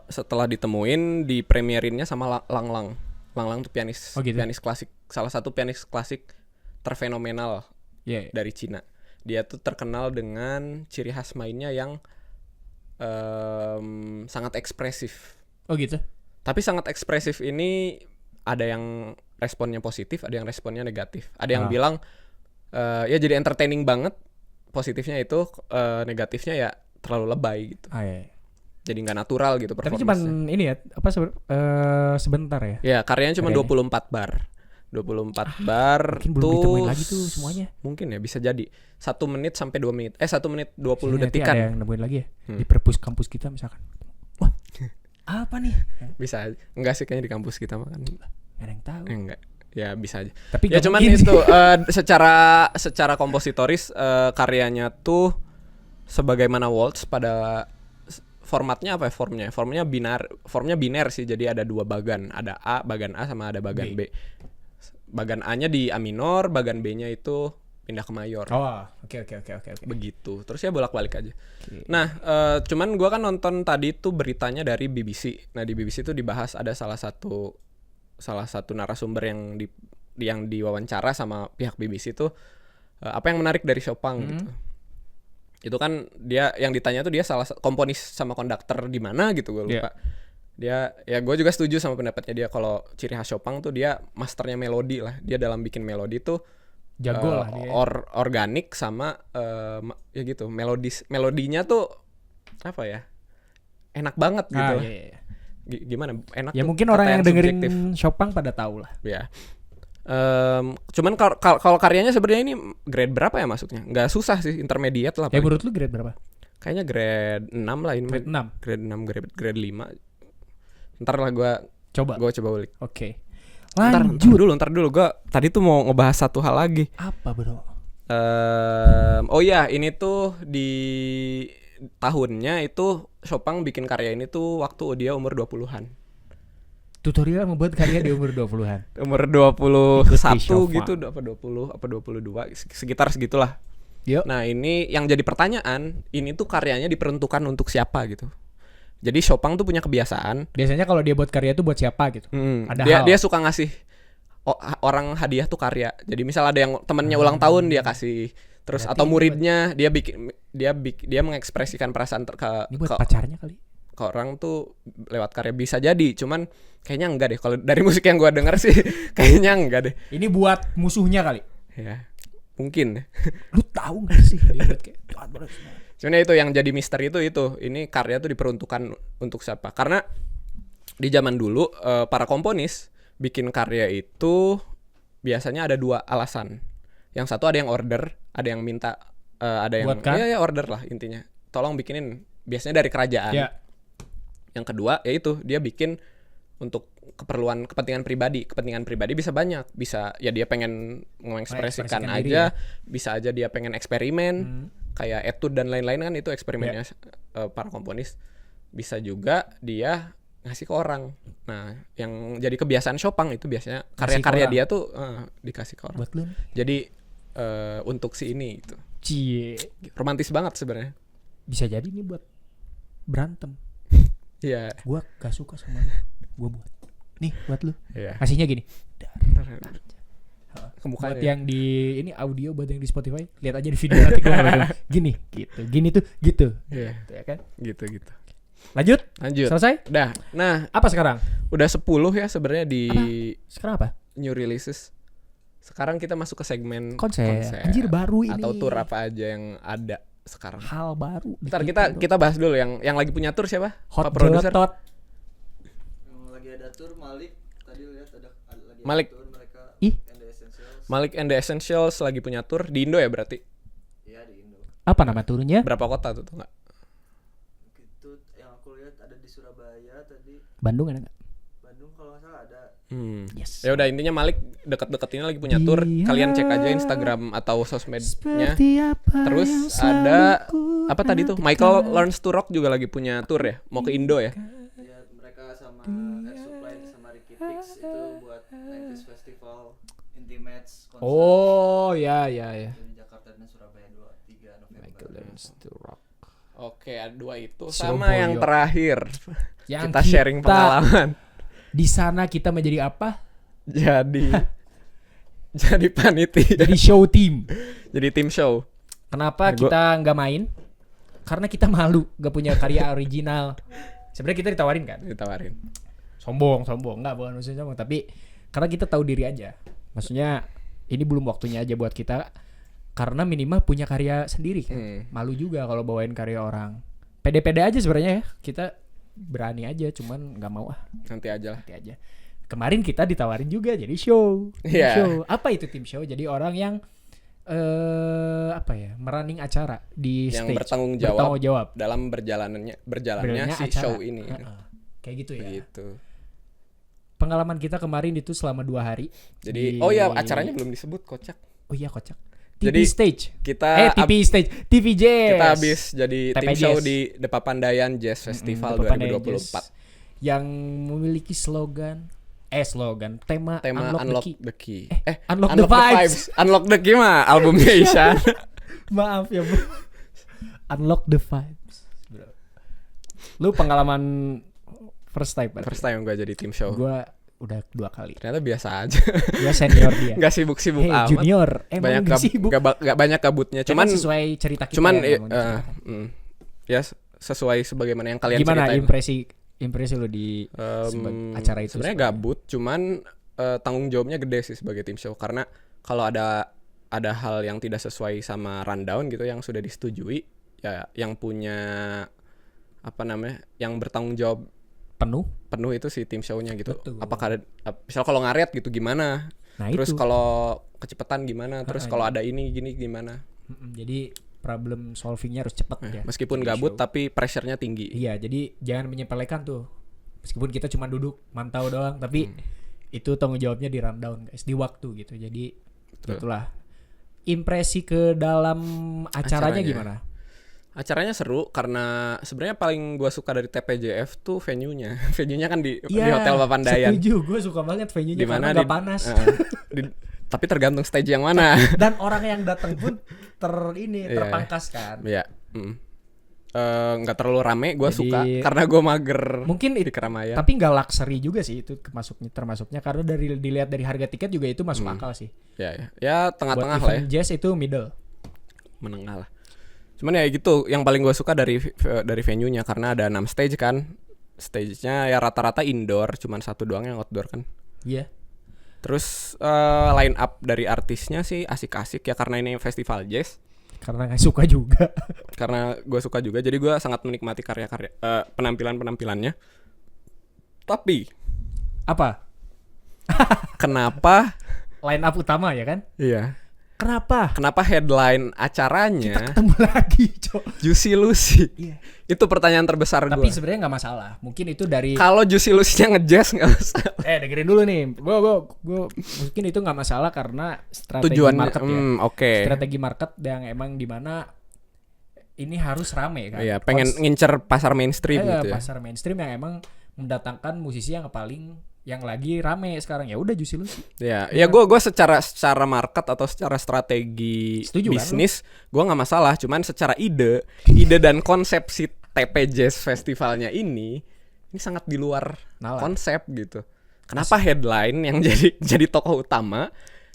setelah ditemuin di premierinnya sama Lang Lang. Lang Lang tuh pianis, Oh gitu. pianis klasik, salah satu pianis klasik terfenomenal Iya. dari Cina. Dia tuh terkenal dengan ciri khas mainnya yang sangat ekspresif. Oh gitu. Tapi sangat ekspresif ini ada yang responnya positif, ada yang responnya negatif. Ada yang bilang ya jadi entertaining banget, positifnya itu, negatifnya ya terlalu lebay gitu. Iya. Jadi nggak natural gitu Tapi performance-nya. cuman ini ya, apa sebentar ya. Ya, karyanya cuma Karyanya. 24 bar. 24 bar Mungkin belum ditemuin lagi tuh semuanya. Mungkin ya bisa jadi 1 menit sampai 2 menit. 1 menit 20 Nanti detikan. ada yang nemuin lagi ya. Di perpus kampus kita misalkan. Wah, apa nih? Bisa aja. Enggak sih kayaknya di kampus kita makan. Gak ada yang tahu. Enggak. Ya bisa aja. Tapi Ya gak cuman mungkin itu sih. secara kompositoris, karyanya tuh sebagaimana waltz pada formatnya apa ya formnya biner sih. Jadi ada 2 bagan, ada bagan A sama ada bagan B. Bagan A-nya di A minor, bagan B-nya itu pindah ke mayor. Oh, oke. Begitu. Terus ya bolak-balik aja. Oke. Nah, cuman gua kan nonton tadi tuh beritanya dari BBC. Nah, di BBC tuh dibahas ada salah satu narasumber yang diwawancara sama pihak BBC tuh, apa yang menarik dari Chopin gitu. Itu kan dia yang ditanya tuh dia salah komponis sama konduktor di mana gitu, gue lupa. Dia ya gue juga setuju sama pendapatnya dia, kalau ciri khas Chopin tuh dia masternya melodi lah. Dia dalam bikin melodi tuh Jago lah dia. Organik sama ya gitu, melodinya tuh apa ya? Enak banget gitu. Iya. Gimana? Enak Ya tuh mungkin kata orang yang dengerin subjektif. Chopin pada tahu lah. Ya. Cuman kalau karyanya sebenarnya ini grade berapa ya masuknya? Nggak susah sih, intermediate lah. Ya menurut lu grade berapa? Kayaknya grade 6 lah ini. Grade 6. Grade 6, grade 5. Ntar lah gue Coba. coba ulik. Oke. Ntar dulu. Gue tadi tuh mau ngebahas satu hal lagi. Apa, Bro? Oh iya, ini tuh di tahunnya itu Chopin bikin karya ini tuh waktu dia umur 20-an. Tutorial membuat karya di umur 20-an. Umur 21 Ikuti Chopin. gitu, apa 20 apa 22, sekitar segitulah. Yo. Nah ini yang jadi pertanyaan, ini tuh karyanya diperuntukkan untuk siapa gitu. Jadi Chopin tuh punya kebiasaan. Biasanya kalau dia buat karya itu buat siapa gitu. Ada hal. Dia suka ngasih orang hadiah tuh karya. Jadi misal ada yang temennya ulang tahun dia kasih. Terus Berarti atau ini muridnya dia mengekspresikan perasaan Ini buat pacarnya kali. ke orang tuh lewat karya, bisa jadi. Cuman kayaknya enggak deh. Kalau dari musik yang gua denger sih kayaknya enggak deh. Ini buat musuhnya kali. Ya mungkin. Lu tahu nggak sih dia buat kayak Sebenarnya itu yang jadi misteri itu. Ini karya tuh diperuntukkan untuk siapa? Karena di zaman dulu para komponis bikin karya itu biasanya ada 2 alasan. Yang satu ada yang order, ada yang minta, ada yang Buatkan? ya order lah intinya. Tolong bikinin, biasanya dari kerajaan. Ya. Yang kedua yaitu dia bikin untuk kepentingan pribadi. Kepentingan pribadi bisa banyak, bisa ya dia pengen mengekspresikan Mengekspresikan diri aja, bisa aja dia pengen eksperimen, kayak etude dan lain-lain kan itu eksperimennya para komponis. Bisa juga dia ngasih ke orang. Nah, yang jadi kebiasaan Chopin itu biasanya karya-karya dia tuh dikasih ke orang. Buat lu. Jadi untuk si ini gitu. Cie. Romantis banget sebenarnya. Bisa jadi nih buat berantem. Iya. Gua gak suka sama lu. Gua buat. Nih buat lu. Iya. Kasihnya gini. Kemukanya. Buat yang di ini audio, buat yang di Spotify, lihat aja di video nanti gua ngomong gini, gitu. Gini tuh gitu. Iya. Gitu ya kan? Gitu. Lanjut. Lanjut. Selesai? Udah. Nah, Apa sekarang? udah 10 ya sebenarnya di Sekarang apa? new releases. Sekarang kita masuk ke segmen Konser. Anjir baru ini. atau tour apa aja yang ada sekarang. Hal baru. Ntar kita bahas dulu yang lagi punya tour siapa? Hot Pak produser. Jeletot. Yang lagi ada tour Malik, tadi lihat ada lagi Malik. ada tour mereka Ih. and the Essentials. Malik and the Essentials lagi punya tour di Indo ya berarti. Iya di Indo. Apa nama turunnya? Berapa kota tuh enggak? Gitu yang aku lihat ada di Surabaya tadi, Bandung ada nggak? Bandung kalau nggak salah ada. Yes. Ya udah intinya Malik dekat-dekat ini lagi punya tour. Dia Kalian cek aja Instagram atau sosmednya. Seperti apa Terus yang ada selalu apa tadi tuh? Michael Learns to Rock juga lagi punya tour ya. Mau ke Indo ya. Ya mereka sama Air Supply sama Ricky Pix itu buat 90s Festival Intimates konser Oh, ya. di Jakarta dan Surabaya 2-3 November. Oke, ada 2 itu. Surabaya. Sama yang terakhir. Yang Kita sharing pengalaman. Di sana kita menjadi apa? Jadi panitia. Jadi show team. Jadi tim show. Kenapa kita nggak main? Karena kita malu, gak punya karya original. Sebenarnya kita ditawarin kan? Ditawarin. Sombong, nggak bukan maksudnya sombong, tapi karena kita tahu diri aja. Maksudnya ini belum waktunya aja buat kita, karena minimal punya karya sendiri kan. Malu juga kalau bawain karya orang. Pede-pede aja sebenarnya ya. Kita berani aja, cuman nggak mau Nanti aja lah. nanti aja. Kemarin kita ditawarin juga jadi show. Tim Iya. show. Apa itu tim show? Jadi orang yang running acara di Yang stage. bertanggung jawab dalam berjalannya Berjalannya si acara. show ini. Kayak gitu ya. Gitu. Pengalaman kita kemarin itu selama 2 hari. Jadi di- acaranya belum disebut, kocak. Oh iya kocak. TV Jadi, stage. Kita TV stage. TV Jazz. kita habis jadi tim TP show Jazz. di The Papandayan Jazz Festival The Papandayan 2024. Jazz. Yang memiliki tema Tema Unlock the Key. the Key. Unlock the Vibes. Unlock the Key mah albumnya Ishan. Maaf ya, Bu. Unlock the Vibes. Bro. Lu pengalaman first time berarti? First time gue jadi tim show. Gua udah 2 kali. Ternyata biasa aja. Gua senior dia. Gak sibuk-sibuk Hey, amat. junior, emang Banyak gak sibuk. gak banyak kabutnya. Cuman Cuman sesuai cerita kita. cuman ya, emang diceritakan. ya sesuai sebagaimana yang kalian Gimana ceritain. impresi lu di acara itu? Sebenarnya gabut, cuman tanggung jawabnya gede sih sebagai tim show, karena kalau ada hal yang tidak sesuai sama rundown gitu yang sudah disetujui, ya yang punya yang bertanggung jawab penuh itu si tim show-nya gitu. Betul. Apakah misal kalau ngaret gitu gimana? Nah, Terus itu. kalau kecepetan gimana? Terus kalau ada ini gini gimana? Jadi problem solvingnya harus cepat ya. Meskipun Jadi gabut show. tapi pressure-nya tinggi. Iya, jadi jangan menyepelekan tuh. Meskipun kita cuma duduk mantau doang, tapi itu tanggung jawabnya di rundown guys, di waktu gitu. Jadi itulah. Impresi ke dalam acaranya gimana? Acaranya seru karena sebenarnya paling gua suka dari TPJF tuh venue-nya. Venue-nya kan di Iya, Hotel Papandayan. Setuju, gue suka banget venue-nya Di mana karena nggak panas. di Tapi tergantung stage yang mana. Dan orang yang datang pun Iya. terpangkas kan. Iya. Nggak terlalu rame, gue Jadi, suka karena gue mager Mungkin di keramaian. tapi nggak luxury juga sih itu termasuknya karena dilihat dari harga tiket juga itu masuk akal sih. Ya tengah-tengah Buat lah ya, event jazz itu middle. menengah lah. Cuman ya gitu, yang paling gue suka dari venue-nya karena ada 6 stage kan. Stage-nya ya rata-rata indoor, cuman satu doang yang outdoor kan. Iya. Terus line up dari artisnya sih asik-asik ya karena ini festival jazz. Karena nggak suka juga. Karena gue suka juga, jadi gue sangat menikmati karya-karya penampilannya. Tapi Apa? kenapa? Line up utama ya kan? Iya. Kenapa Headline acaranya ketemu lagi, Cok? Juicy Lucy? Iya. Itu pertanyaan terbesar gue. Tapi sebenarnya nggak masalah. Mungkin itu dari Kalau Juicy Lucy-nya ngejazz nggak usah. dengerin dulu nih. Gue mungkin itu nggak masalah karena strategi Tujuannya, market ya. oke. Strategi market yang emang dimana ini harus rame kan. Iya, pengen ngincer pasar mainstream gitu ya. Pasar mainstream yang emang mendatangkan musisi yang lagi rame sekarang. Ya udah Juicy Lucy. Ya gue secara market atau secara strategi Setuju, bisnis gue nggak masalah. Cuman secara ide dan konsep si TP Jazz Festivalnya ini sangat di luar Nalar. konsep gitu. Kenapa headline yang jadi tokoh utama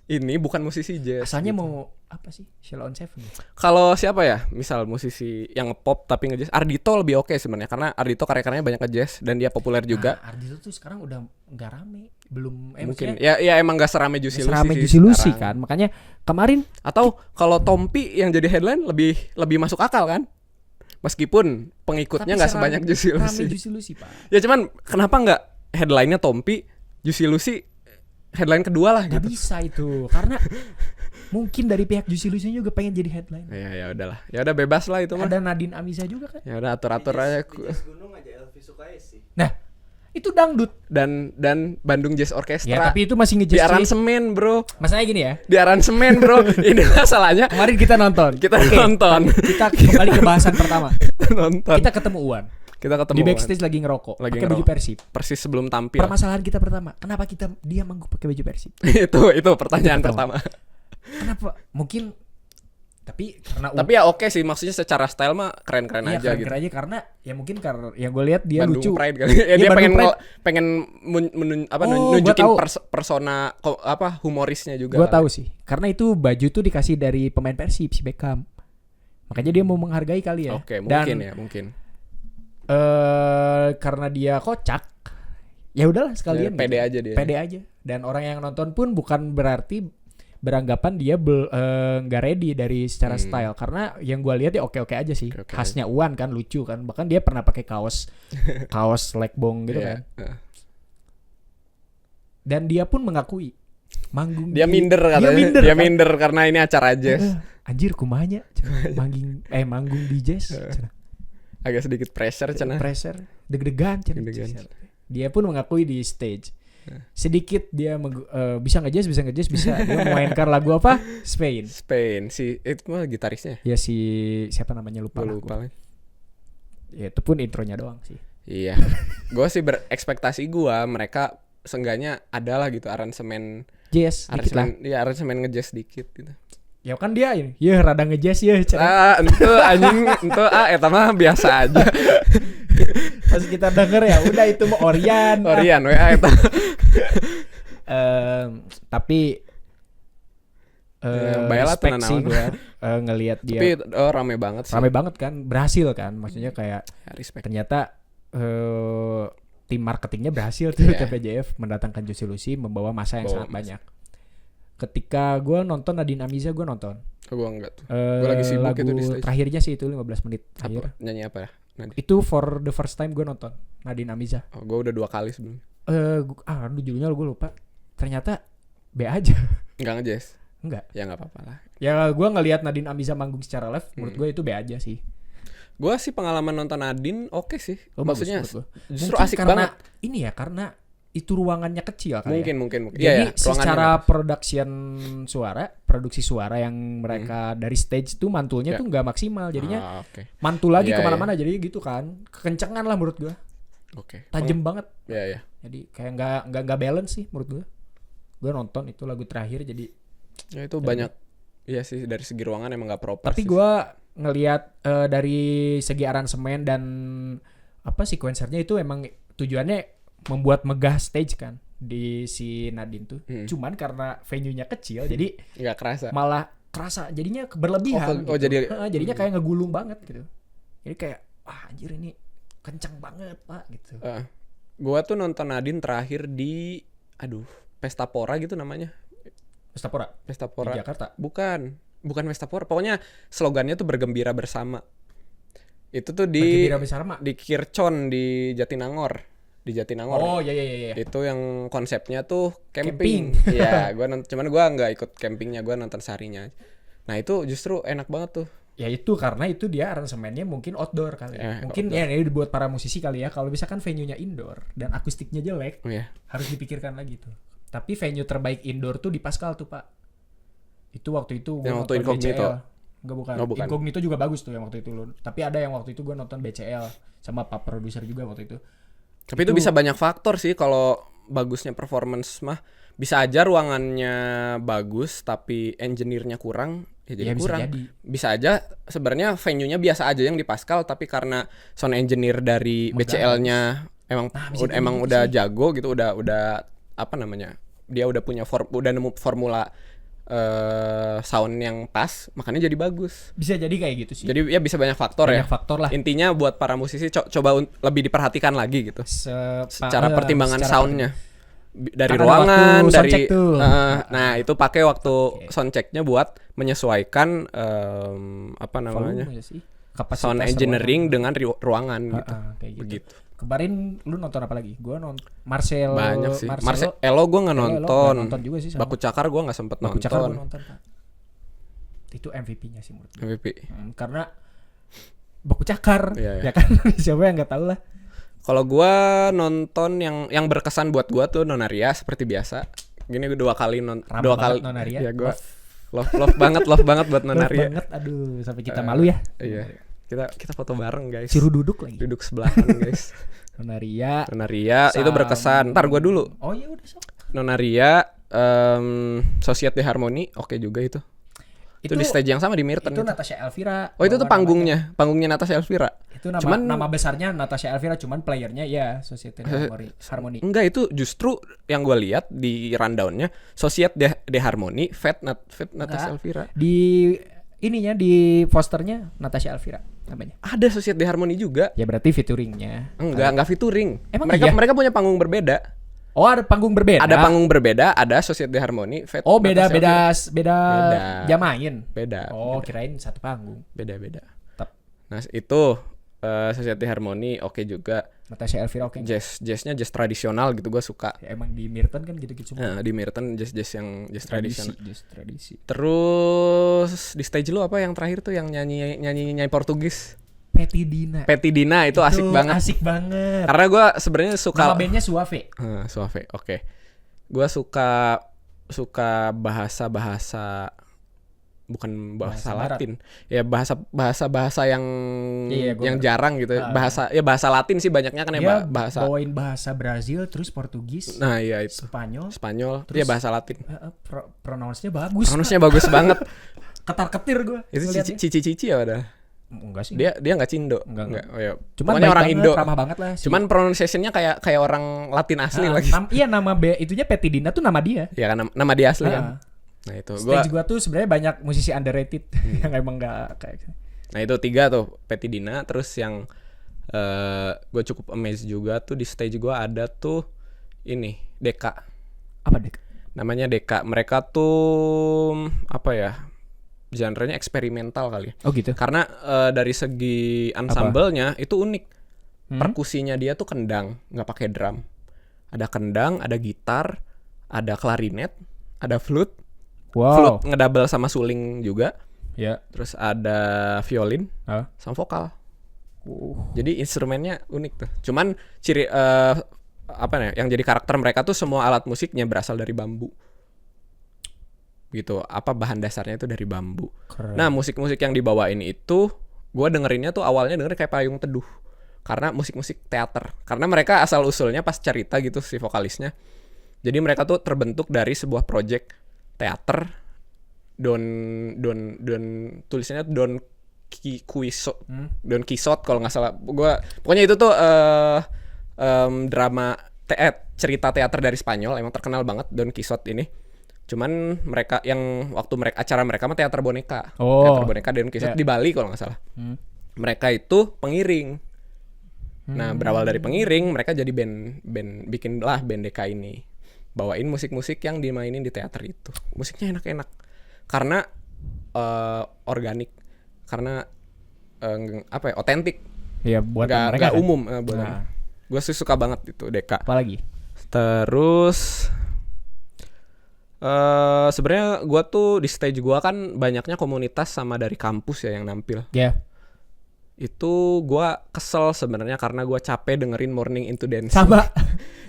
ini bukan musisi jazz? Asalnya gitu. mau apa sih? Sheila on Seven. Kalau siapa ya? Misal musisi yang pop tapi nge-jazz, Ardhito lebih oke sebenarnya karena Ardhito karya-karyanya banyak nge-jazz dan dia populer juga. Ardhito tuh sekarang udah nggak rame, belum Mungkin ya emang gak serame Juicy Lucy serame sih Juicy Lucy sekarang. kan. Makanya kemarin Atau kalau Tompi yang jadi headline lebih masuk akal kan? Meskipun pengikutnya nggak sebanyak Juicy rame Lucy. Juicy Lucy, Pak. Ya cuman kenapa nggak headline-nya Tompi, Juicy Lucy headline kedua lah Gak gitu. bisa itu karena mungkin dari pihak Juicy Lucy juga pengen jadi headline. Ya udahlah. Ya udah bebas lah itu mah. Ada Nadine Amiza juga kan. Ya udah atur-atur aja. Di jazz gunung aja Elvi Sukaisi. Nah, itu dangdut. Dan Bandung Jazz Orchestra. Ya, tapi itu masih di nge-jazz. aransemen, Bro. Masalahnya gini ya. Di aransemen, Bro. Ini masalahnya. Kemarin kita nonton. Kita Oke, nonton. Kita kembali ke bahasan pertama. Nonton. Kita ketemu Uwan. Kita ketemu Di backstage lagi ngerokok. Lagi Pakai baju ngerokok. Persib. persis sebelum tampil. Permasalahan kita pertama, kenapa dia manggung pakai baju Persib? itu pertanyaan Itu pertama. Kenapa? Mungkin tapi karena Tapi ya oke sih, maksudnya secara style mah keren-keren iya, aja keren gitu. aja karena ya mungkin karena yang gue lihat dia Bandung lucu. Pride kali. Ya, Iya, dia Bandung Pride. pengen Oh, nunjukin gua tahu. persona humorisnya juga. Gue kali. tahu sih, karena itu baju tuh dikasih dari pemain Persib si Beckham. Makanya dia mau menghargai kali ya. Oke, Dan mungkin. karena dia kocak, ya udahlah sekalian. Pede gitu. aja dia. Pede aja. Dan orang yang nonton pun bukan berarti beranggapan dia nggak ready dari secara style. Karena yang gue lihat ya oke-oke aja sih. Oke-oke. Khasnya Uwan kan lucu kan. Bahkan dia pernah pakai kaos legbong gitu Iya. kan. Dan dia pun mengakui manggung Dia minder katanya. Dia kan? minder karena ini acara jazz. Anjir kumanya manggung di jazz. Agak sedikit pressure cenah. Pressure, deg-degan. Deg-degan. Dia pun mengakui di stage. Sedikit dia bisa ngejazz, bisa dia memainkan lagu apa? Spain. Si itu mah gitarisnya. Ya si siapa namanya lupa. Gue lupa. Ya itu pun intronya doang sih. Iya. Gue sih berekspektasi mereka seenggaknya adalah gitu aransemen Dikit lah. Iya, aransemen ngejazz dikit gitu. Ya kan dia ini. Ya rada ngejazz ya. Ente anjing eta mah biasa aja. Pas kita denger ya udah itu mah Orian. Orian we eta. Tapi bayalah respect tenan sih naon. gue ngelihat dia. Tapi rame banget sih. Rame banget kan, berhasil kan. Maksudnya kayak Ya, respect. ternyata tim marketingnya berhasil tuh Iya. TPJF mendatangkan Juicy Lucy membawa masa yang Bawa sangat massa. banyak. Ketika gue nonton Nadine Amiza gue nonton. Gue enggak tuh. Gue lagi sibuk lagu itu di stage. terakhirnya sih itu 15 menit terakhir. Nyanyi apa ya? Nanti. Itu for the first time gue nonton Nadine Amiza. Oh, gue udah 2 kali sebelumnya. Aduh judulnya gue lupa. Ternyata B aja. Enggak ngejazz. Enggak. Ya enggak apa-apa lah. Ya gue ngelihat Nadine Amiza manggung secara live, menurut gue itu B aja sih. Gue sih pengalaman nonton Nadine oke sih. Oh, bagus Maksudnya menurut gua. justru Mungkin asik karena banget. ini ya karena itu ruangannya kecil kali ya. Mungkin. Jadi Iya, ruangannya secara nggak- produksi suara yang mereka dari stage tuh mantulnya Ya. tuh nggak maksimal. Jadinya oke. mantul lagi Iya, kemana-mana. Jadi gitu kan, kekencengan lah menurut gua. Oke. Tajem banget. Iya. Jadi kayak nggak balance sih menurut gua. Gua nonton itu lagu terakhir jadi Ya itu banyak. Iya sih, dari segi ruangan emang nggak proper. Tapi sih. gue ngelihat dari segi aransemen dan apa sequencernya itu emang tujuannya membuat megah stage kan di si Nadine tuh. Cuman karena venue-nya kecil jadi nggak kerasa. malah kerasa jadinya berlebihan. Oh, gitu. jadi Jadinya kayak ngegulung banget gitu. Jadi kayak wah anjir ini kencang banget pak gitu. Gua tuh nonton Nadine terakhir di Pesta Pora gitu namanya. Pesta Pora Pesta di Jakarta. Bukan Pesta Pora. Pokoknya slogannya tuh bergembira bersama. Itu tuh Bergembira bersama. di Kircon di Jatinangor. Oh iya. Itu yang konsepnya tuh camping. Iya, cuman gua nggak ikut campingnya, gua nonton sarinya. Nah, itu justru enak banget tuh. Ya itu karena itu dia aransemennya mungkin outdoor kali. Mungkin outdoor. ya ini dibuat para musisi kali ya. Kalau misalkan venue-nya indoor dan akustiknya jelek, Iya. harus dipikirkan lagi tuh. Tapi venue terbaik indoor tuh di Pascal tuh, Pak. Itu waktu itu Yang gua waktu nonton Incognito. BCL. Enggak bukan. Bukan. Incognito juga bagus tuh yang waktu itu loh. Tapi ada yang waktu itu gua nonton BCL sama Pak produser juga waktu itu. Tapi itu bisa banyak faktor sih kalau bagusnya performance mah. Bisa aja ruangannya bagus tapi engineer-nya kurang, ya jadi kurang. Bisa aja sebenarnya venue-nya biasa aja yang di Pascal tapi karena sound engineer dari BCL-nya emang udah jago gitu, udah apa namanya? Dia udah punya udah nemu formula sound yang pas, makanya jadi bagus. Bisa jadi kayak gitu sih. Jadi ya bisa banyak faktor ya. Banyak faktor lah. Intinya buat para musisi coba lebih diperhatikan lagi gitu. Secara pertimbangan soundnya dari Karena ruangan, dari nah itu pakai waktu soundchecknya buat menyesuaikan apa namanya sound engineering dengan ruangan gitu. Kayak gitu. Begitu. Kemarin lu nonton apa lagi? Gua nonton Marcelo. Banyak sih. Marcelo gue nggak nonton. Nonton juga sih sama. Baku Cakar gue nggak sempet Baku Cakar gua nonton. nonton, Pak. Itu MVP-nya sih menurut gue. MVP. Karena Baku Cakar, Iya. ya kan? Siapa yang nggak tahu lah. Kalau gue nonton yang berkesan buat gue tuh Nonaria seperti biasa. Gini gue dua kali Nonaria. Ya gue love banget buat Nonaria. Banget, aduh sampai kita malu ya. Iya. Kita foto bareng guys. Suruh duduk lagi. Duduk sebelahan guys. Nonaria itu berkesan. Ntar gue dulu. Oh iya udah sok. Nonaria, Societe de Harmony, oke juga itu. Itu di stage yang sama di Mirten. Itu Natasha Elvira. Oh itu tuh panggungnya Natasha Elvira. Itu nama besarnya Natasha Elvira, cuman playernya ya Societe de Harmony. Enggak, itu justru yang gue lihat di rundownnya Societe de Harmony, Natasha Elvira. Di ininya di posternya Natasha Elvira namanya. Ada Societe de Harmony juga. Ya berarti featuringnya. Enggak featuring. Emang mereka punya panggung berbeda. Oh ada panggung berbeda. Ada panggung berbeda, ada Societe de Harmony. Oh beda jam main. Beda. Oh kirain satu panggung. Beda. Nah itu Societe de Harmony oke juga. Natasha Elvira oke. Jazznya jazz tradisional gitu gue suka. Ya, emang di Mirten kan gitu-gitu semua. Di Mirten jazz yang jazz tradisional. Jazz tradisi. Terus di stage lu apa yang terakhir tuh yang nyanyi Portugis? Petty Dina itu asik banget. Asik banget. Karena gue sebenarnya suka. Nama bandnya Suave. Suave, oke. Gue suka bahasa bukan bahasa Latin. Ya bahasa yang jarang gitu. Bahasa Latin sih banyaknya kan ya bahasa. Bawain bahasa Brazil terus Portugis. Nah, iya itu. Spanyol. Terus ya bahasa Latin. Pronounce-nya bagus. Pronounce-nya bagus banget. Ketar-ketir gue. Itu cici ya padahal. Enggak sih. Dia enggak Cindo. Enggak. Oh, ya. Cuman orang banget, Indo. ramah banget lah. Cuman pronunciation-nya kayak orang Latin asli lagi. Iya nama itunya Petty Dina tuh nama dia. Ya kan nama dia asli kan. Nah itu stage gua tuh sebenarnya banyak musisi underrated yang emang enggak kayak. Nah itu 3 tuh Petty Dina. Terus yang gue cukup amazed juga tuh di stage gue ada tuh ini Deka. Apa Deka? Namanya Deka. Mereka tuh apa ya? Genre-nya eksperimental kali. Oh gitu. Karena dari segi ensemble-nya itu unik. Perkusinya dia tuh kendang, nggak pakai drum. Ada kendang, ada gitar, ada klarinet, ada flute. Wow. Flute ngedouble sama suling juga. Ya. Terus ada violin sama vokal. Jadi instrumennya unik tuh. Cuman ciri apa nih? Yang jadi karakter mereka tuh semua alat musiknya berasal dari bambu. Gitu. Bahan dasarnya itu dari bambu. Keren. Nah, musik-musik yang dibawain itu gue dengerinnya tuh awalnya denger kayak payung teduh. Karena musik-musik teater. Karena mereka asal usulnya pas cerita gitu si vokalisnya. Jadi mereka tuh terbentuk dari sebuah project teater Don tulisannya Don Quixote, Don Quixote kalau nggak salah. Pokoknya itu tuh drama cerita teater dari Spanyol, emang terkenal banget Don Quixote ini. Cuman acara mereka mah teater boneka. Teater boneka Don Quixote di Bali kalau nggak salah. Mereka itu pengiring. Nah, berawal dari pengiring, mereka jadi bikinlah band Deka ini. Bawain musik-musik yang dimainin di teater itu. Musiknya enak-enak. Karena organik. Karena otentik. Iya, buat mereka gak kan? umum gue sih suka banget itu Deka. Apalagi? Terus sebenarnya gue tuh di stage gue kan banyaknya komunitas sama dari kampus ya yang nampil. Ya. Itu gue kesel sebenarnya karena gue capek dengerin Morning Into Dancing. Sama.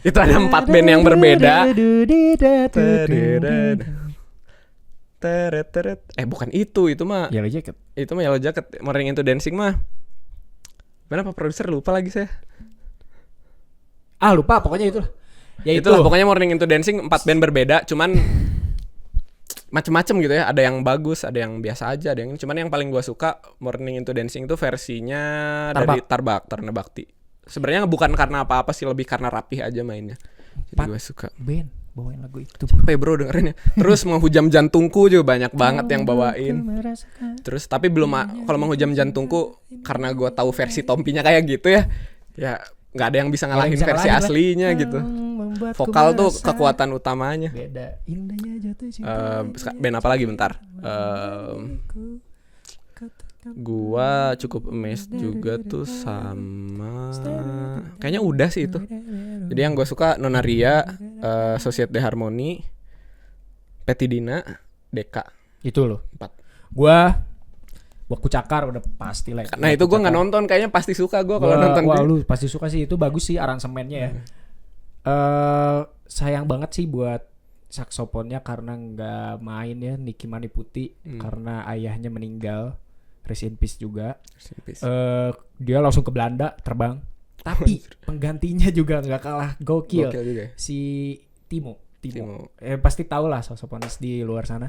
Itu ada 4 band yang berbeda. Bukan itu mah Yellow Jacket. Itu mah Yellow Jacket. Morning Into Dancing mah mana Pak produser, lupa lagi saya. Lupa pokoknya itulah. Ya Itulah pokoknya Morning Into Dancing 4 band berbeda, cuman macem-macem gitu ya. Ada yang bagus, ada yang biasa aja, ada yang cuman yang paling gua suka Morning Into Dancing itu versinya dari Tarna Bakti. Sebenarnya bukan karena apa-apa sih, lebih karena rapih aja mainnya. Jadi gua suka. Band bawain lagu itu. Capek bro dengerinnya. Terus Menghujam Jantungku juga banyak banget yang bawain. Terus tapi belum kalau Menghujam Jantungku karena gua tahu versi Tompinya kayak gitu ya. Ya nggak ada yang bisa ngalahin versi aslinya gitu. Vokal tuh kekuatan utamanya. Beda indahnya jatuh cinta. Band apa lagi bentar? Gua cukup amazed juga tuh sama kayaknya udah sih itu. Jadi yang gue suka Nonaria, Societe de Harmony, Petidina, Deka. Itu loh. 4. Waktu Cakar udah pasti lah. Nah itu gue nggak nonton, kayaknya pasti suka gue kalau nonton. Wah lu pasti suka sih, itu bagus sih aransemennya ya. Sayang banget sih buat saksofonnya karena nggak main ya Niki Maniputi karena ayahnya meninggal. Rest in peace juga. Dia langsung ke Belanda terbang. Tapi penggantinya juga nggak kalah gokil juga. Si Timo. Pasti tahu lah saksofonis di luar sana.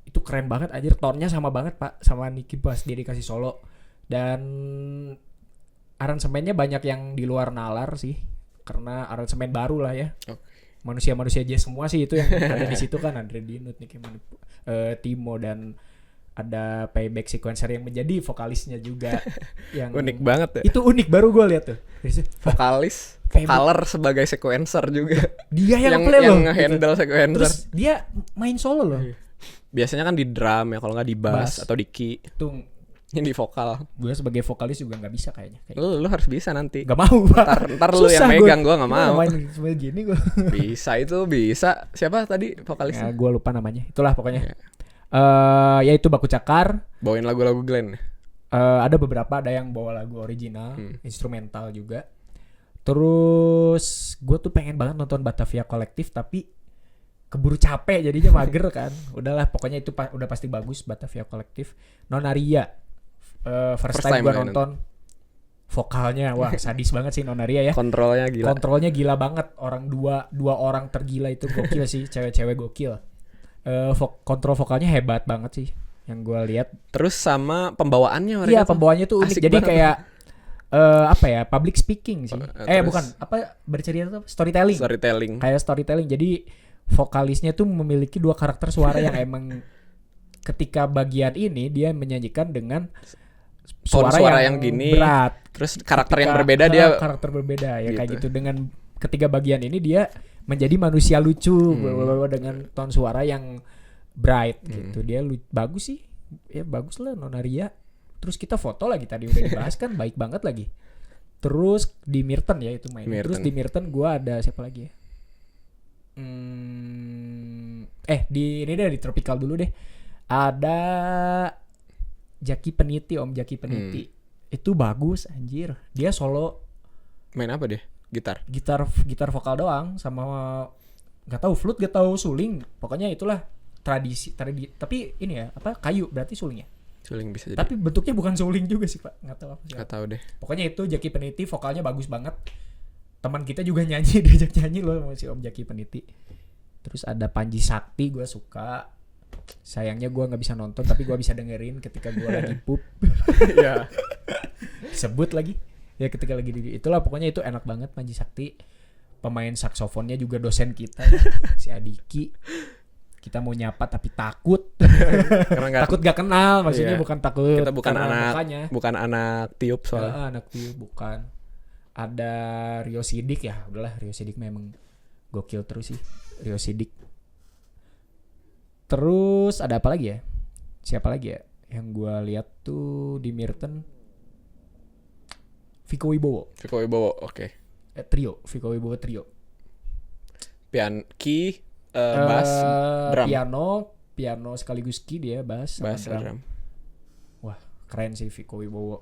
Itu keren banget anjir, tone-nya sama banget Pak sama Niki pas dia dikasih solo. Dan aransemennya banyak yang di luar nalar sih. Karena aransemen baru lah ya. Manusia-manusia aja semua sih itu yang ada di situ kan, Andre Dinut, Niki Timo, dan ada playback sequencer yang menjadi vokalisnya juga yang unik banget ya. Itu unik, baru gue lihat tuh. Vokaler sebagai sequencer juga. Dia yang play loh. Yang nge-handle sequencer. Terus dia main solo loh. Biasanya kan di drum ya, kalau nggak di bass atau di key. Itu ini di vokal. Gue sebagai vokalis juga nggak bisa kayaknya. Lu harus bisa nanti. Gak mau Pak. Ntar lu yang megang, gue nggak mau. Main gini gue. Bisa. Siapa tadi vokalisnya? Ya, gue lupa namanya. Itulah pokoknya. Ya itu Baku Cakar. Bawain lagu-lagu Glenn. Ada beberapa, ada yang bawa lagu original, instrumental juga. Terus gue tuh pengen banget nonton Batavia Collective tapi keburu capek jadinya mager kan. Udahlah pokoknya itu udah pasti bagus Batavia Collective. Nonaria first time gue nonton. Vokalnya wah sadis banget sih Nonaria ya. Kontrolnya gila banget. Dua orang tergila itu gokil sih, cewek-cewek gokil. Kontrol vokalnya hebat banget sih yang gue lihat. Terus sama pembawaannya mereka. Iya, pembawaannya tuh unik. Jadi kayak public speaking sih. Bukan, bercerita tuh storytelling. Kayak storytelling. Jadi vokalisnya tuh memiliki 2 karakter suara yang emang ketika bagian ini dia menyanyikan dengan suara yang gini berat. Terus karakter yang berbeda dia karakter berbeda ya gitu. Kayak gitu. Dengan ketiga bagian ini dia menjadi manusia lucu dengan tone suara yang bright gitu. Dia bagus sih. Ya bagus lah Nonaria. Terus kita foto lagi tadi udah dibahas kan, baik banget lagi. Terus di Mirten ya itu main. Terus di Mirten gua ada siapa lagi ya? Di ini deh, di Tropical dulu deh. Ada Jaki Peniti, Om Jaki Peniti. Itu bagus anjir. Dia solo. Main apa deh? Gitar vokal doang sama enggak tahu flute, enggak tahu suling. Pokoknya itulah tradisi. Tapi ini ya, kayu berarti sulingnya. Suling bisa jadi. Tapi bentuknya bukan suling juga sih, Pak. Enggak tahu apa sih. Enggak tahu deh. Pokoknya itu Jaki Peniti, vokalnya bagus banget. Teman kita juga diajak nyanyi loh sama si Om Jaki Peniti. Terus ada Panji Sakti, gue suka. Sayangnya gue nggak bisa nonton, tapi gue bisa dengerin ketika gue lagi pup. Ya. Sebut lagi. Ya ketika lagi itulah pokoknya itu enak banget Panji Sakti. Pemain saksofonnya juga dosen kita ya, si Adiki. Kita mau nyapa tapi takut. Karena Takut gak kenal, maksudnya Iya. bukan takut. kita bukan karena anak mukanya. bukan anak tiup soalnya. Anak Tio bukan. Ada Rio Sidik ya, udahlah Rio Sidik memang gokil terus sih Rio Sidik. Terus ada apa lagi ya? Siapa lagi ya? Yang gue lihat tuh di Mirten, Viko Wibowo. Viko Wibowo, oke. Trio, Viko Wibowo trio. Bass, drum. Piano sekaligus key dia, bass sama Bass, drum. drum. Wah, keren sih Viko Wibowo.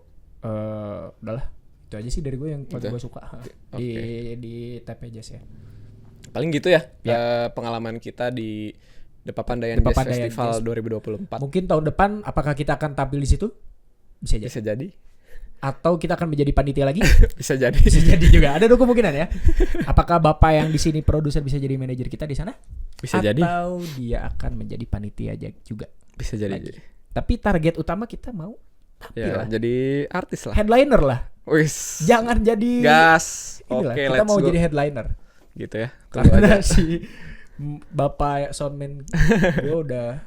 Udahlah, itu aja sih dari gue yang paling Gitu. gue suka di TP Jazz ya. Paling gitu ya, Ya. pengalaman kita di The Papandayan The Jazz Papandayan Festival Jazz. 2024. Mungkin tahun depan apakah kita akan tampil di situ? Bisa jadi. Bisa jadi. Atau kita akan menjadi panitia lagi? Bisa jadi. Bisa jadi juga. Ada dua kemungkinan ya. Apakah Bapak yang di sini produser bisa jadi manajer kita di sana? Bisa jadi. Atau dia akan menjadi panitia aja juga. Bisa jadi. Lagi. Tapi target utama kita mau tampil Ya, lah. jadi artis lah. Headliner lah. Wis. Jangan jadi Gas. inilah, Oke, kita let's mau go. jadi headliner. Gitu ya. Tunggu Karena aja. si Bapak soundman gue udah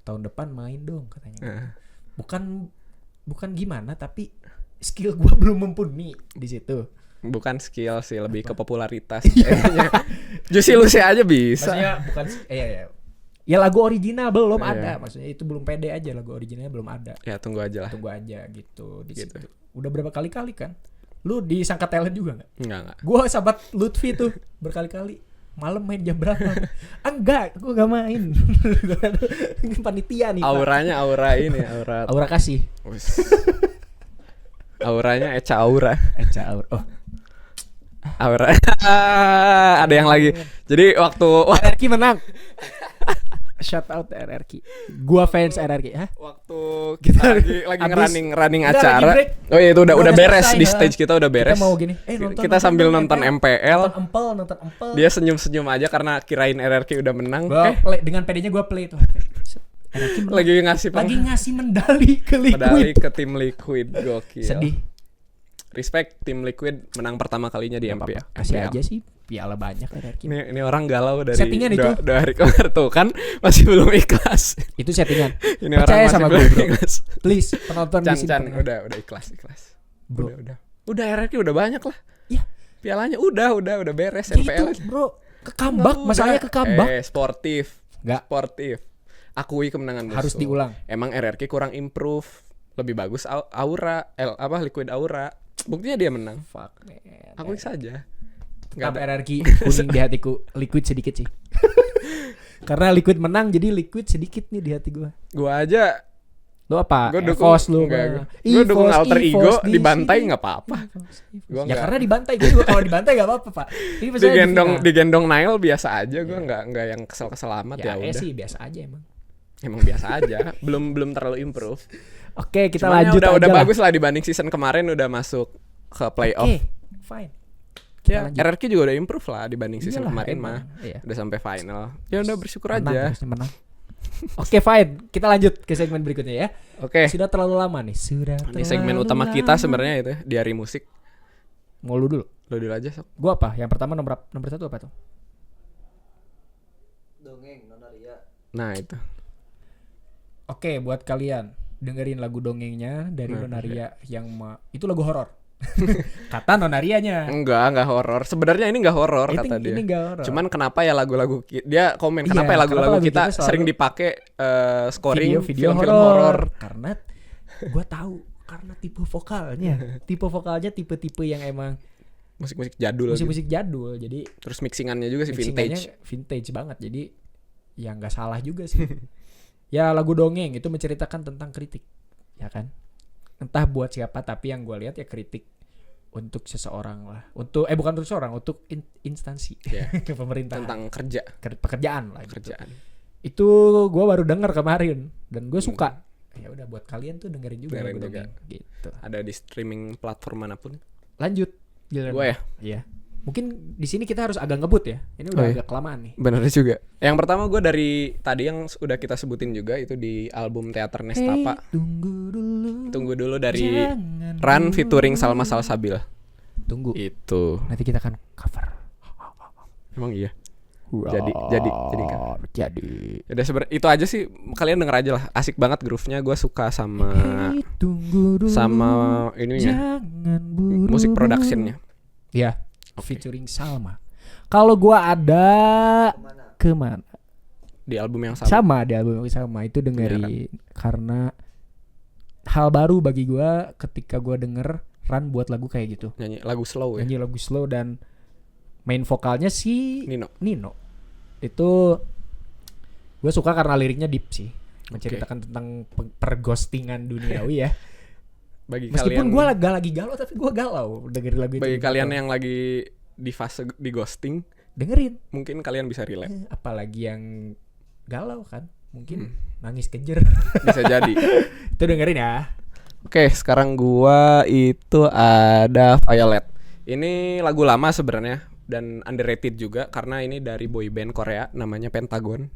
tahun depan main dong katanya. Nah, Bukan gimana, tapi skill gue belum mumpuni di situ. bukan skill sih, lebih ke popularitas kayaknya. Juicy Lucy aja bisa. Maksudnya bukan ya lagu original belum Iya. ada. Maksudnya itu belum pede aja, lagu originalnya belum ada. Ya tunggu aja lah. Tunggu aja gitu di Gitu. situ. Udah berapa kali kan? Lu disangka talent juga enggak? Enggak. Gua sahabat Lutfi tuh berkali-kali. Malam main jam berapa? Enggak, gua enggak main. Panitia nih, Pak. Auranya aura ini, aura. Aura kasih. Wis. Auranya Eca Aura. Aura. Oh, Aura. Ada yang lagi. Jadi waktu RRQ menang. Shout out RRQ. Gua fans RRQ, hah? waktu kita lagi abis- running Enggak, lagi acara. break. Oh iya itu udah Udah beres selesai, di ha. stage kita udah beres. Kita mau gini. Kita sambil nonton MPL. Nonton empel. Dia senyum-senyum aja karena kirain RRQ udah menang. Gua play, dengan pedenya gua play tuh. RRQ menang. Lagi ngasih Lagi ngasih medali ke medali Liquid. ke tim Liquid. Gokil. Sedih. Respect tim Liquid menang pertama kalinya di Nggak MPL. apa-apa. Kasih aja sih piala banyak RRQ. Ini orang galau dari Settingan itu. dua hari kemarin tuh kan masih belum ikhlas. Itu settingan. Ini Percaya orang masih sama belum gue, bro. ikhlas. Please, penonton di sini. Can penonton. udah ikhlas. Bro. Udah RRQ udah banyak lah. Iya. Pialanya udah beres Ya MPL. itu, bro. Kekambak, masalahnya kekambak. Sportif. Enggak, Sportif. Akui kemenangan musuh. harus diulang. Emang RRQ kurang improve. Lebih bagus Aura, Liquid Aura. Buktinya dia menang. Fuck, man. Akui saja. Tetap Nggak ada. RRQ kuning di hatiku. Liquid sedikit sih. Karena Liquid menang, jadi Liquid sedikit nih di hati gua. Gua aja Lu apa? Gua dukung Evos lu. enggak, Gue dukung alter ego dibantai nggak apa-apa. Gua Ya nggak. karena dibantai, gue juga kalau dibantai gak apa-apa, Pak. Ini maksudnya di final. Digendong Nile biasa aja. Gue nggak yang kesel amat ya, udah. sih biasa aja emang. Emang biasa aja. belum terlalu improve. Oke, kita Cuman lanjut udah aja lah. bagus lah dibanding season kemarin udah masuk ke playoff. Oke, fine. Ya, lanjut. RRQ juga udah improve lah dibanding season Iyalah, kemarin emang. mah. Iya. Udah sampai final. Ya udah bersyukur Menang, aja. harusnya menang. Oke, fine. Kita lanjut ke segmen berikutnya ya. Oke. Sudah terlalu lama nih. Ini segmen utama kita sebenarnya itu ya, diari musik. Mau lu dulu. Lo dulu aja sok. Gua apa? Yang pertama nomor 1 apa tuh? Dongeng Nona Ria. Nah, itu. Oke, buat kalian dengerin lagu dongengnya dari Nah, Nonaria yang itu lagu horor. Kata Nonarianya. Enggak horor. Sebenarnya ini enggak horor kata dia. Ini enggak horor. Cuman kenapa ya lagu-lagu dia komen Iya, kenapa ya lagu-lagu kenapa lagu kita kita selalu sering dipakai scoring video film-film horor. Karena gua tahu karena tipe vokalnya. Tipe-tipe yang emang Musik-musik jadul. musik-musik jadul. Jadi Terus mixingannya juga sih mixingannya vintage. vintage banget. Jadi ya nggak salah juga sih. Ya lagu dongeng itu menceritakan tentang kritik, ya kan? Entah buat siapa, tapi yang gue lihat ya kritik untuk seseorang lah. Untuk bukan untuk seseorang, untuk instansi Ya, pemerintahan, tentang kerja, pekerjaan lah. Gitu. kerjaan. Itu gue baru denger kemarin dan gue suka. Ya udah buat kalian tuh dengerin juga Dengerin lagu juga. dongeng gitu. Ada di streaming platform manapun. Lanjut. Giliran Gue ya. Iya. Mungkin di sini kita harus agak ngebut ya. Ini udah agak kelamaan nih. Bener juga. Yang pertama gue dari tadi yang udah kita sebutin juga itu di album Teater Nestapa. Tunggu dulu dari Run featuring Salma Salsabil. Tunggu. Itu. Nanti kita akan cover. Emang iya. Jadi kan. Jadi. Udah itu aja sih, kalian denger aja lah. Asik banget groove-nya, gue suka sama ininya. Musik production-nya. Ya. Featuring Salma. Kalau gua ada kemana? Di album yang sama. Sama di album yang sama itu dengerin karena hal baru bagi gua ketika gua denger Run buat lagu kayak gitu. Nyanyi lagu slow ya. Nyanyi lagu slow dan main vokalnya si Nino. Itu gua suka karena liriknya deep sih. Menceritakan tentang perghostingan duniawi ya. Meskipun gue gak lagi galau tapi gue galau dengerin lagu itu. Bagi kalian yang lagi di fase di ghosting, dengerin. Mungkin kalian bisa relate. Apalagi yang galau kan, mungkin nangis kejer. Bisa jadi. Itu dengerin ya. Oke, sekarang gua itu ada Violet. Ini lagu lama sebenarnya dan underrated juga karena ini dari boy band Korea namanya Pentagon.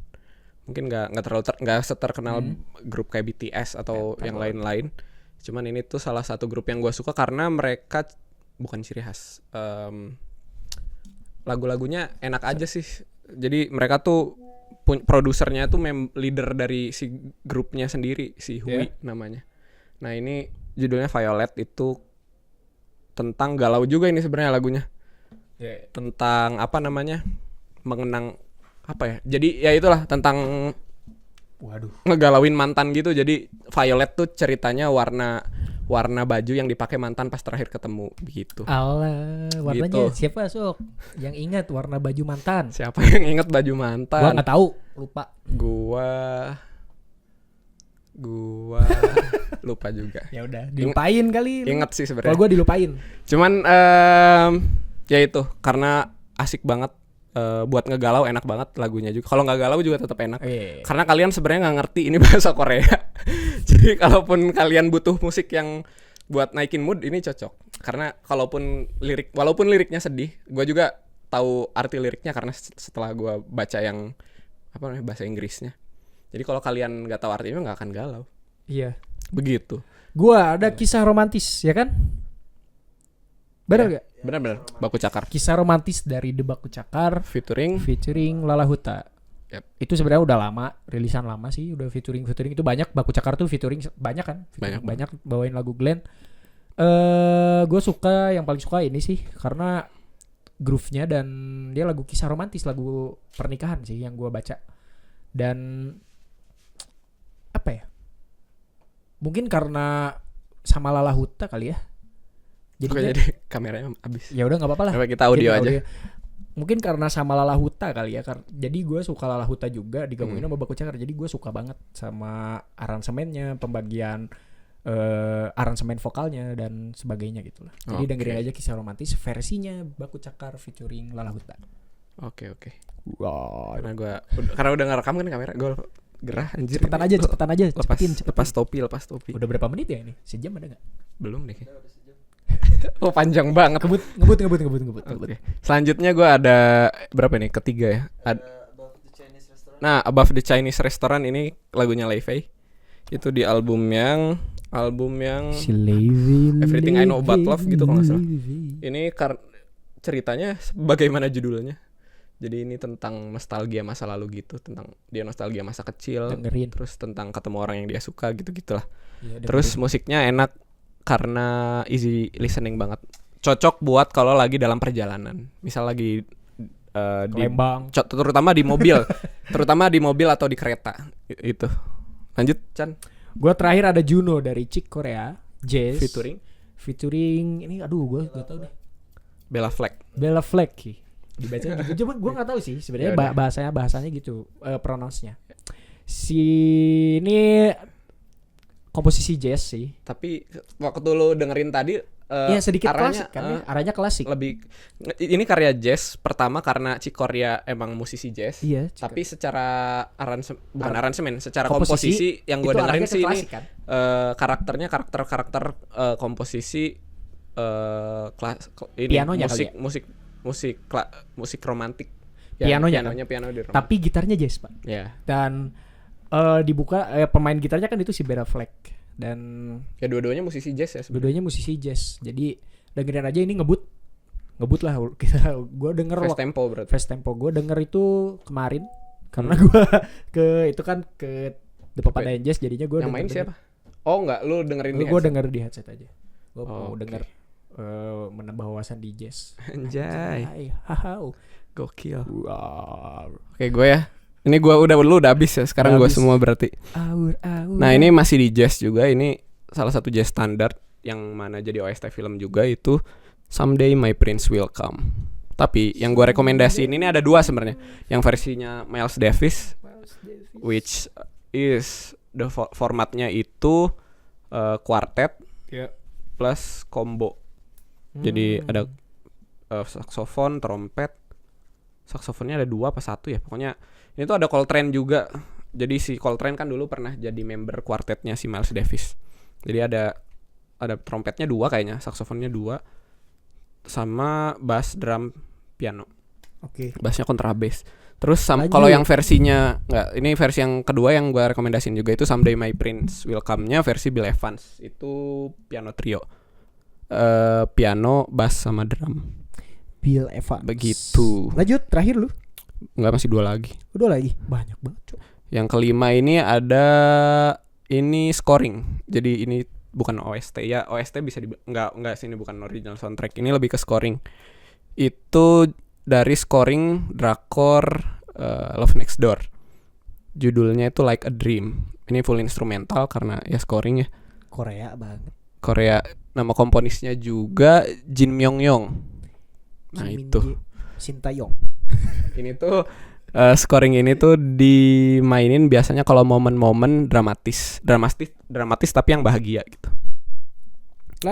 Mungkin nggak seterkenal grup kayak BTS atau Pentagon. Yang lain-lain. Cuman ini tuh salah satu grup yang gue suka karena mereka bukan ciri khas. Lagu-lagunya enak aja sih. Jadi mereka tuh produsernya tuh leader dari si grupnya sendiri, si Hui namanya. Nah ini judulnya Violet, itu tentang galau juga ini sebenarnya lagunya. Tentang apa namanya? Mengenang apa ya? Jadi ya itulah tentang ngegalauin mantan gitu. Jadi Violet tuh ceritanya warna baju yang dipakai mantan pas terakhir ketemu begitu. Allah, warnanya gitu. Siapa sok yang ingat warna baju mantan? Siapa yang ingat baju mantan? Gua nggak tahu, lupa. Gua lupa juga. Ya udah, dilupain kali. Ingat sih sebenarnya. Kalau gua dilupain. Cuman ya itu karena asik banget. Buat ngegalau enak banget lagunya juga. Kalau nggak galau juga tetap enak. Karena kalian sebenarnya nggak ngerti ini bahasa Korea. Jadi kalaupun kalian butuh musik yang buat naikin mood, ini cocok. Karena walaupun liriknya sedih, gue juga tahu arti liriknya karena setelah gue baca yang bahasa Inggrisnya. Jadi kalau kalian nggak tahu artinya nggak akan galau. Iya. Begitu. Gue ada kisah romantis, ya kan? Benar gak? Benar. Baku Cakar. Kisah romantis dari The Baku Cakar featuring Lala Huta. Yep. Itu sebenarnya udah lama, rilisan lama sih, udah featuring itu banyak. Baku Cakar tuh featuring banyak kan? Banyak bawain lagu Glenn. Gue suka, yang paling suka ini sih karena groove-nya dan dia lagu kisah romantis, lagu pernikahan sih yang gue baca. Dan apa ya? Mungkin karena sama Lala Huta kali ya. Jadi kameranya habis. Ya udah nggak apa-apa lah. Kita audio aja. Mungkin karena sama Lala Huta kali ya. Jadi gue suka Lala Huta juga digabungin sama Baku Cakar. Jadi gue suka banget sama aransemennya, pembagian aransemen vokalnya dan sebagainya gitu lah. Jadi dengerin aja kisah romantis versinya Baku Cakar featuring Lala Huta. Oke. Wow. Karena udah ngerekam kan kamera, gue gerah anjir. Cepetan aja. Cepetin. Lepas topi. Udah berapa menit ya ini? Sejam ada nggak? Belum deh. Oh panjang banget. Ngebut. Okay. Selanjutnya gue ada berapa nih? Ketiga ya. Above the Chinese Restaurant ini lagunya Lei Fei. Itu di album yang Everything I Know About Love gitu kalau nggak salah. Ini ceritanya bagaimana judulnya? Jadi ini tentang nostalgia masa lalu gitu, tentang dia nostalgia masa kecil, terus tentang ketemu orang yang dia suka gitu-gitulah. Ya, terus musiknya enak karena easy listening banget. Cocok buat kalau lagi dalam perjalanan. Misal lagi di Lembang. Terutama di mobil atau di kereta itu. Lanjut, Chan. Gua terakhir ada Juno dari Chick Korea, Jazz. Featuring ini gue gak tahu deh. Bella Fleck. Dibaca gitu. Coba gue nggak tahu sih sebenarnya bahasanya gitu, pronounce-nya. Si ini komposisi jazz sih. Tapi waktu lo dengerin tadi ya sedikit klasik kan, arahnya klasik. Lebih ini karya jazz pertama karena Cikoria emang musisi jazz. Iya. Tapi secara aransemen, secara komposisi yang gue dengerin sih ini kan? Karakter komposisi ini pianonya musik musik romantik. Pianonya piano di romantik. Tapi gitarnya jazz, Pak. Ya. Dan dibuka pemain gitarnya kan itu si Ben Affleck dan Ya dua-duanya musisi jazz ya sebenarnya. dua-duanya musisi jazz. Jadi dengerin aja ini ngebut lah kita. Gue denger Fast tempo berarti. Fast Tempo. Gue denger itu kemarin karena gue ke The Papadan Jazz jadinya gue Yang main siapa? Oh enggak, lu dengerin di gue headset. denger di headset aja. Gue mau Oke. denger menambah wawasan di jazz. Anjay, Hahau. gokil. Wow. Oke, gue ya. Ini gue udah habis ya. Sekarang Udah gue habis. semua berarti. Aur. Nah, ini masih di jazz juga. Ini salah satu jazz standar yang mana jadi OST film juga itu Someday My Prince Will Come. Tapi yang gue rekomendasiin ini ada dua sebenarnya. Yang versinya Miles Davis, which is the formatnya itu quartet Ya. plus combo. Jadi ada saksofon, trompet. Saksofonnya ada 2 apa 1 ya. Pokoknya ini tuh ada Coltrane juga. Jadi si Coltrane kan dulu pernah jadi member quartetnya si Miles Davis. Jadi ada trompetnya 2 kayaknya, saksofonnya 2 sama bass, drum, piano. Oke. Bassnya kontrabass. Terus Lanjut. kalau yang versinya ini versi yang kedua yang gue rekomendasiin juga itu Someday My Prince Will Come-nya versi Bill Evans. Itu piano trio. Piano, bass sama drum. Bill Evans. Begitu. Lanjut terakhir lu. Enggak, masih 2 lagi. Udah lagi. Banyak banget, Cok. Yang kelima ini ada scoring. Jadi ini bukan OST ya. OST bisa enggak sini bukan original soundtrack. Ini lebih ke scoring. Itu dari scoring drakor Love Next Door. Judulnya itu Like a Dream. Ini full instrumental karena ya scoring ya. Korea banget. Korea. Nama komponisnya juga Jin Myung Yong. Nah Kim itu. Min-ji, Sintayong. Ini tuh scoring ini tuh dimainin biasanya kalau momen-momen dramatis tapi yang bahagia gitu.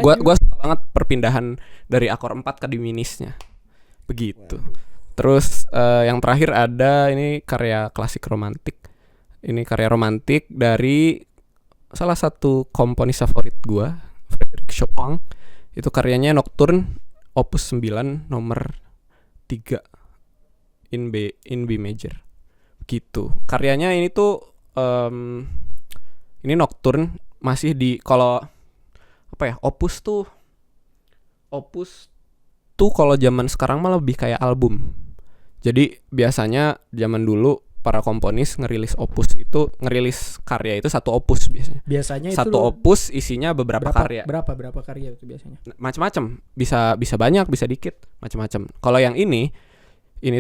Gua suka banget perpindahan dari akor 4 ke diminisnya. Begitu. Terus yang terakhir ada ini karya klasik romantik. Ini karya romantik dari salah satu komponis favorit gua, Frédéric Chopin. Itu karyanya Nocturne Opus 9 nomor 3 in B major. Gitu. Karyanya ini tuh ini Nocturne masih di kalau apa ya? Opus tuh kalau zaman sekarang malah lebih kayak album. Jadi biasanya zaman dulu para komponis ngerilis karya itu satu opus biasanya. Biasanya itu Satu opus isinya beberapa karya. Berapa karya itu biasanya? Macam-macam. Bisa banyak, bisa dikit, macam-macam. Kalau yang ini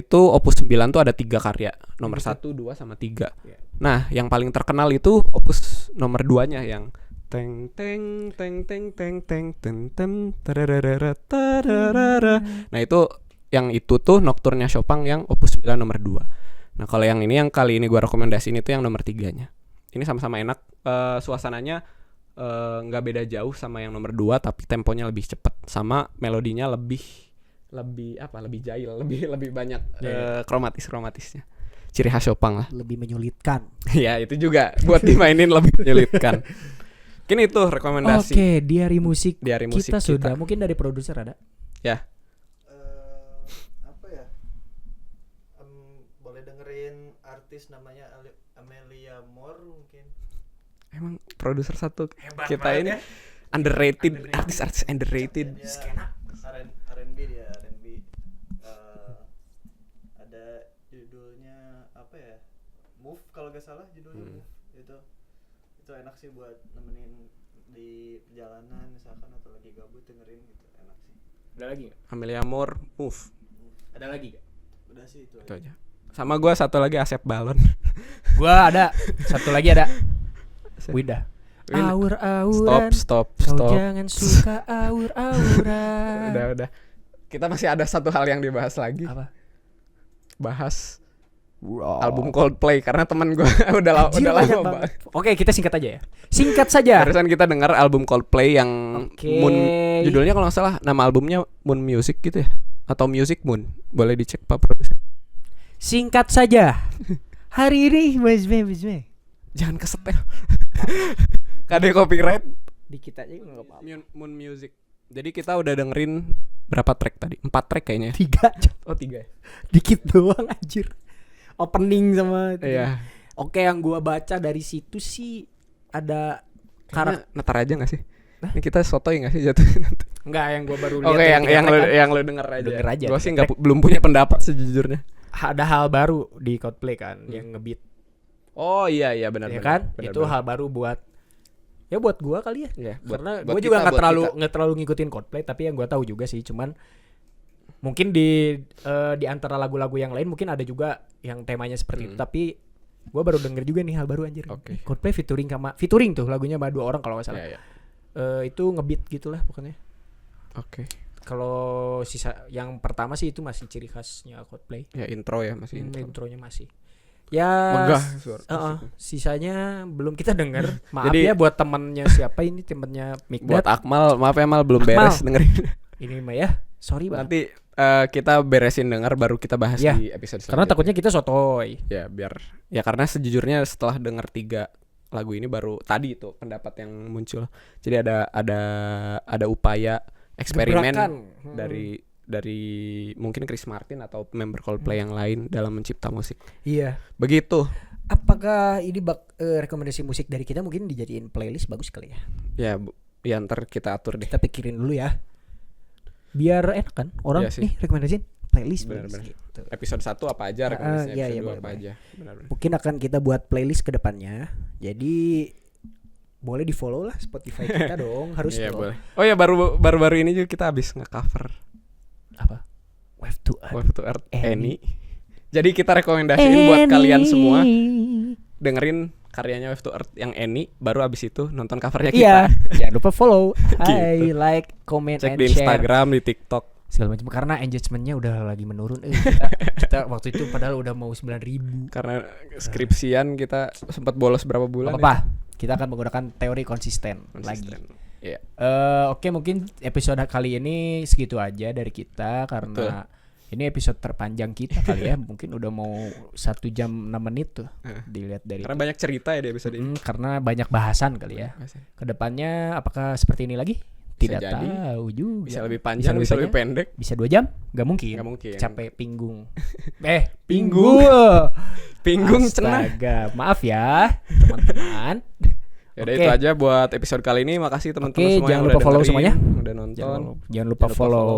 tuh opus 9 tuh ada 3 karya. Nomor 1, 2 sama 3. Yeah. Nah, yang paling terkenal itu opus nomor 2-nya yang teng teng teng teng teng teng teng teng tararara tararara. Nah, yang itu tuh Nocturne-nya Chopin yang opus 9 nomor 2. Nah, kalau yang ini yang kali ini gue rekomendasiin itu yang nomor 3-nya. Ini sama-sama enak, suasananya nggak beda jauh sama yang nomor 2, tapi temponya lebih cepat, sama melodinya lebih jahil, lebih banyak kromatisnya. Ciri khas Chopin lah. Lebih menyulitkan. Ya, itu juga buat dimainin lebih menyulitkan. Mungkin itu rekomendasi. Oke, diari musik kita sudah. Mungkin dari produser ada? Ya. Apa ya? Boleh dengerin artis namanya Amelia Moore mungkin. Emang produser satu Hebat kita banget ini ya. underrated, artis underrated. Ya, R&B dia, R&B. Ada judulnya apa ya? Move kalau gak salah judulnya. Move. Itu enak sih buat nemenin di perjalanan misalkan atau lagi gabut dengerin gitu, enak sih. Ada lagi nggak? Amelia Moore, Move. Ada lagi nggak? Udah sih itu Itu aja. Sama gue satu lagi Asep Balon. Gua ada. Satu lagi ada. Winda. Aur-auran. Stop. Kau jangan suka aur-auran. Udah. Kita masih ada satu hal yang dibahas lagi. Apa? Bahas album Coldplay karena teman gue udah lama banget. Oke, kita singkat aja ya. Singkat saja. Barusan kita dengar album Coldplay yang Oke. Moon, judulnya kalau nggak salah nama albumnya Moon Music gitu ya, atau Music Moon. Boleh dicek Pak Produser. Singkat saja. Hari ini Mas Jangan kesetel. Kade copyright. Dikit aja nggak apa-apa. Moon Music. Jadi kita udah dengerin Berapa track tadi? 4 track kayaknya. 3. Oh 3. Dikit doang anjir. Opening sama itu. Iya. Oke, yang gua baca dari situ sih ada Karena netar aja gak sih? Ini kita sotoy gak sih jatuhnya nanti? enggak, yang gua baru lihat. Oke, dari yang tiga track kan. lo denger aja. Denger aja, Gue sih tiga belum punya pendapat sejujurnya. Ada hal baru di Coldplay kan yang ngebeat. Oh iya benar Ya kan? Itu hal baru buat gua kali ya. Iya, Karena buat gue juga kita, nggak terlalu ngikutin Coldplay, tapi yang gue tahu juga sih, cuman mungkin di antara lagu-lagu yang lain mungkin ada juga yang temanya seperti itu, tapi gue baru denger juga nih hal baru anjir. Oke. Coldplay featuring tuh lagunya sama 2 orang kalau nggak salah. Iya. Itu ngebeat gitulah pokoknya. Oke. Kalau sisa yang pertama sih itu masih ciri khasnya Coldplay. Ya intro ya, masih intro. Intronya masih. Ya Megah suara. sisanya belum kita denger. Maaf Jadi- ya buat temennya siapa ini, temennya Buat Mikdad. Akmal, maaf ya Mal belum Akmal. beres dengerin. Ini mah ya, sorry banget. Nanti kita beresin denger baru kita bahas Ya, di episode Karena selanjutnya. takutnya kita sotoy. Ya biar ya karena sejujurnya setelah denger 3 lagu ini baru tadi itu pendapat yang muncul. Jadi ada upaya eksperimen Gebrakan. dari mungkin Chris Martin atau member Coldplay yang lain dalam mencipta musik. Iya. Begitu. Apakah ini rekomendasi musik dari kita mungkin dijadiin playlist bagus kali ya? Ya ntar kita atur deh. Kita pikirin dulu ya. Biar enak kan orang Iya sih. nih rekomendasiin playlist. Benar-benar. Gitu. Episode 1 apa aja rekomendasinya, iya, episode 2 boleh, apa boleh. aja. Benar-benar. Mungkin akan kita buat playlist ke depannya. Jadi boleh di follow lah Spotify kita dong, harus Iya dong. boleh. Oh ya baru ini juga kita habis nge-cover Apa? Wave to Earth. Wave to Earth Annie. Annie. Jadi kita rekomendasiin buat kalian semua dengerin karyanya Wave to Earth yang Annie, baru abis itu nonton covernya kita. Iya, jangan lupa follow, like, comment, Cek and di share Instagram, di TikTok. segala macam, karena engagementnya udah lagi menurun. Kita waktu itu padahal udah mau 9.000. Karena skripsian kita sempat bolos berapa bulan. Apa? Kita akan menggunakan teori konsisten lagi. Iya. Oke, mungkin episode kali ini segitu aja dari kita karena ini episode terpanjang kita kali ya. Mungkin udah mau 1 jam 6 menit tuh dilihat dari. Karena banyak cerita ya di episode ini. Karena banyak bahasan kali ya. Kedepannya apakah seperti ini lagi? Tidak jadi. tahu juga. Bisa lebih panjang, bisa lebih pendek. Bisa 2 jam? Gak mungkin. Nggak mungkin. Capek pinggung. Pinggung. Pinggung cenah. Astaga, maaf ya teman-teman. Yaudah Oke. itu aja buat episode kali ini. Makasih teman-teman Oke, semua jangan yang lupa udah follow dengerin, semuanya. udah nonton. Jangan lupa follow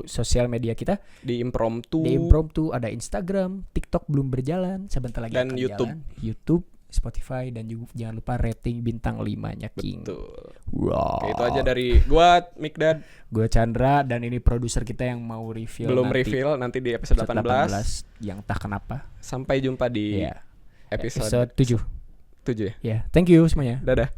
sosial media kita. Di Impromptu. Di Impromptu ada Instagram, TikTok belum berjalan, sebentar lagi Dan akan YouTube. jalan. YouTube, Spotify, dan juga jangan lupa rating bintang 5-nya King. Betul. Wow. Oke, itu aja dari gua Mikdad. Gue Chandra dan ini produser kita yang mau reveal Belum nanti. reveal nanti di episode 18. yang entah kenapa. Sampai jumpa di Iya. episode 7. 7 ya. Ya, thank you semuanya. Dadah.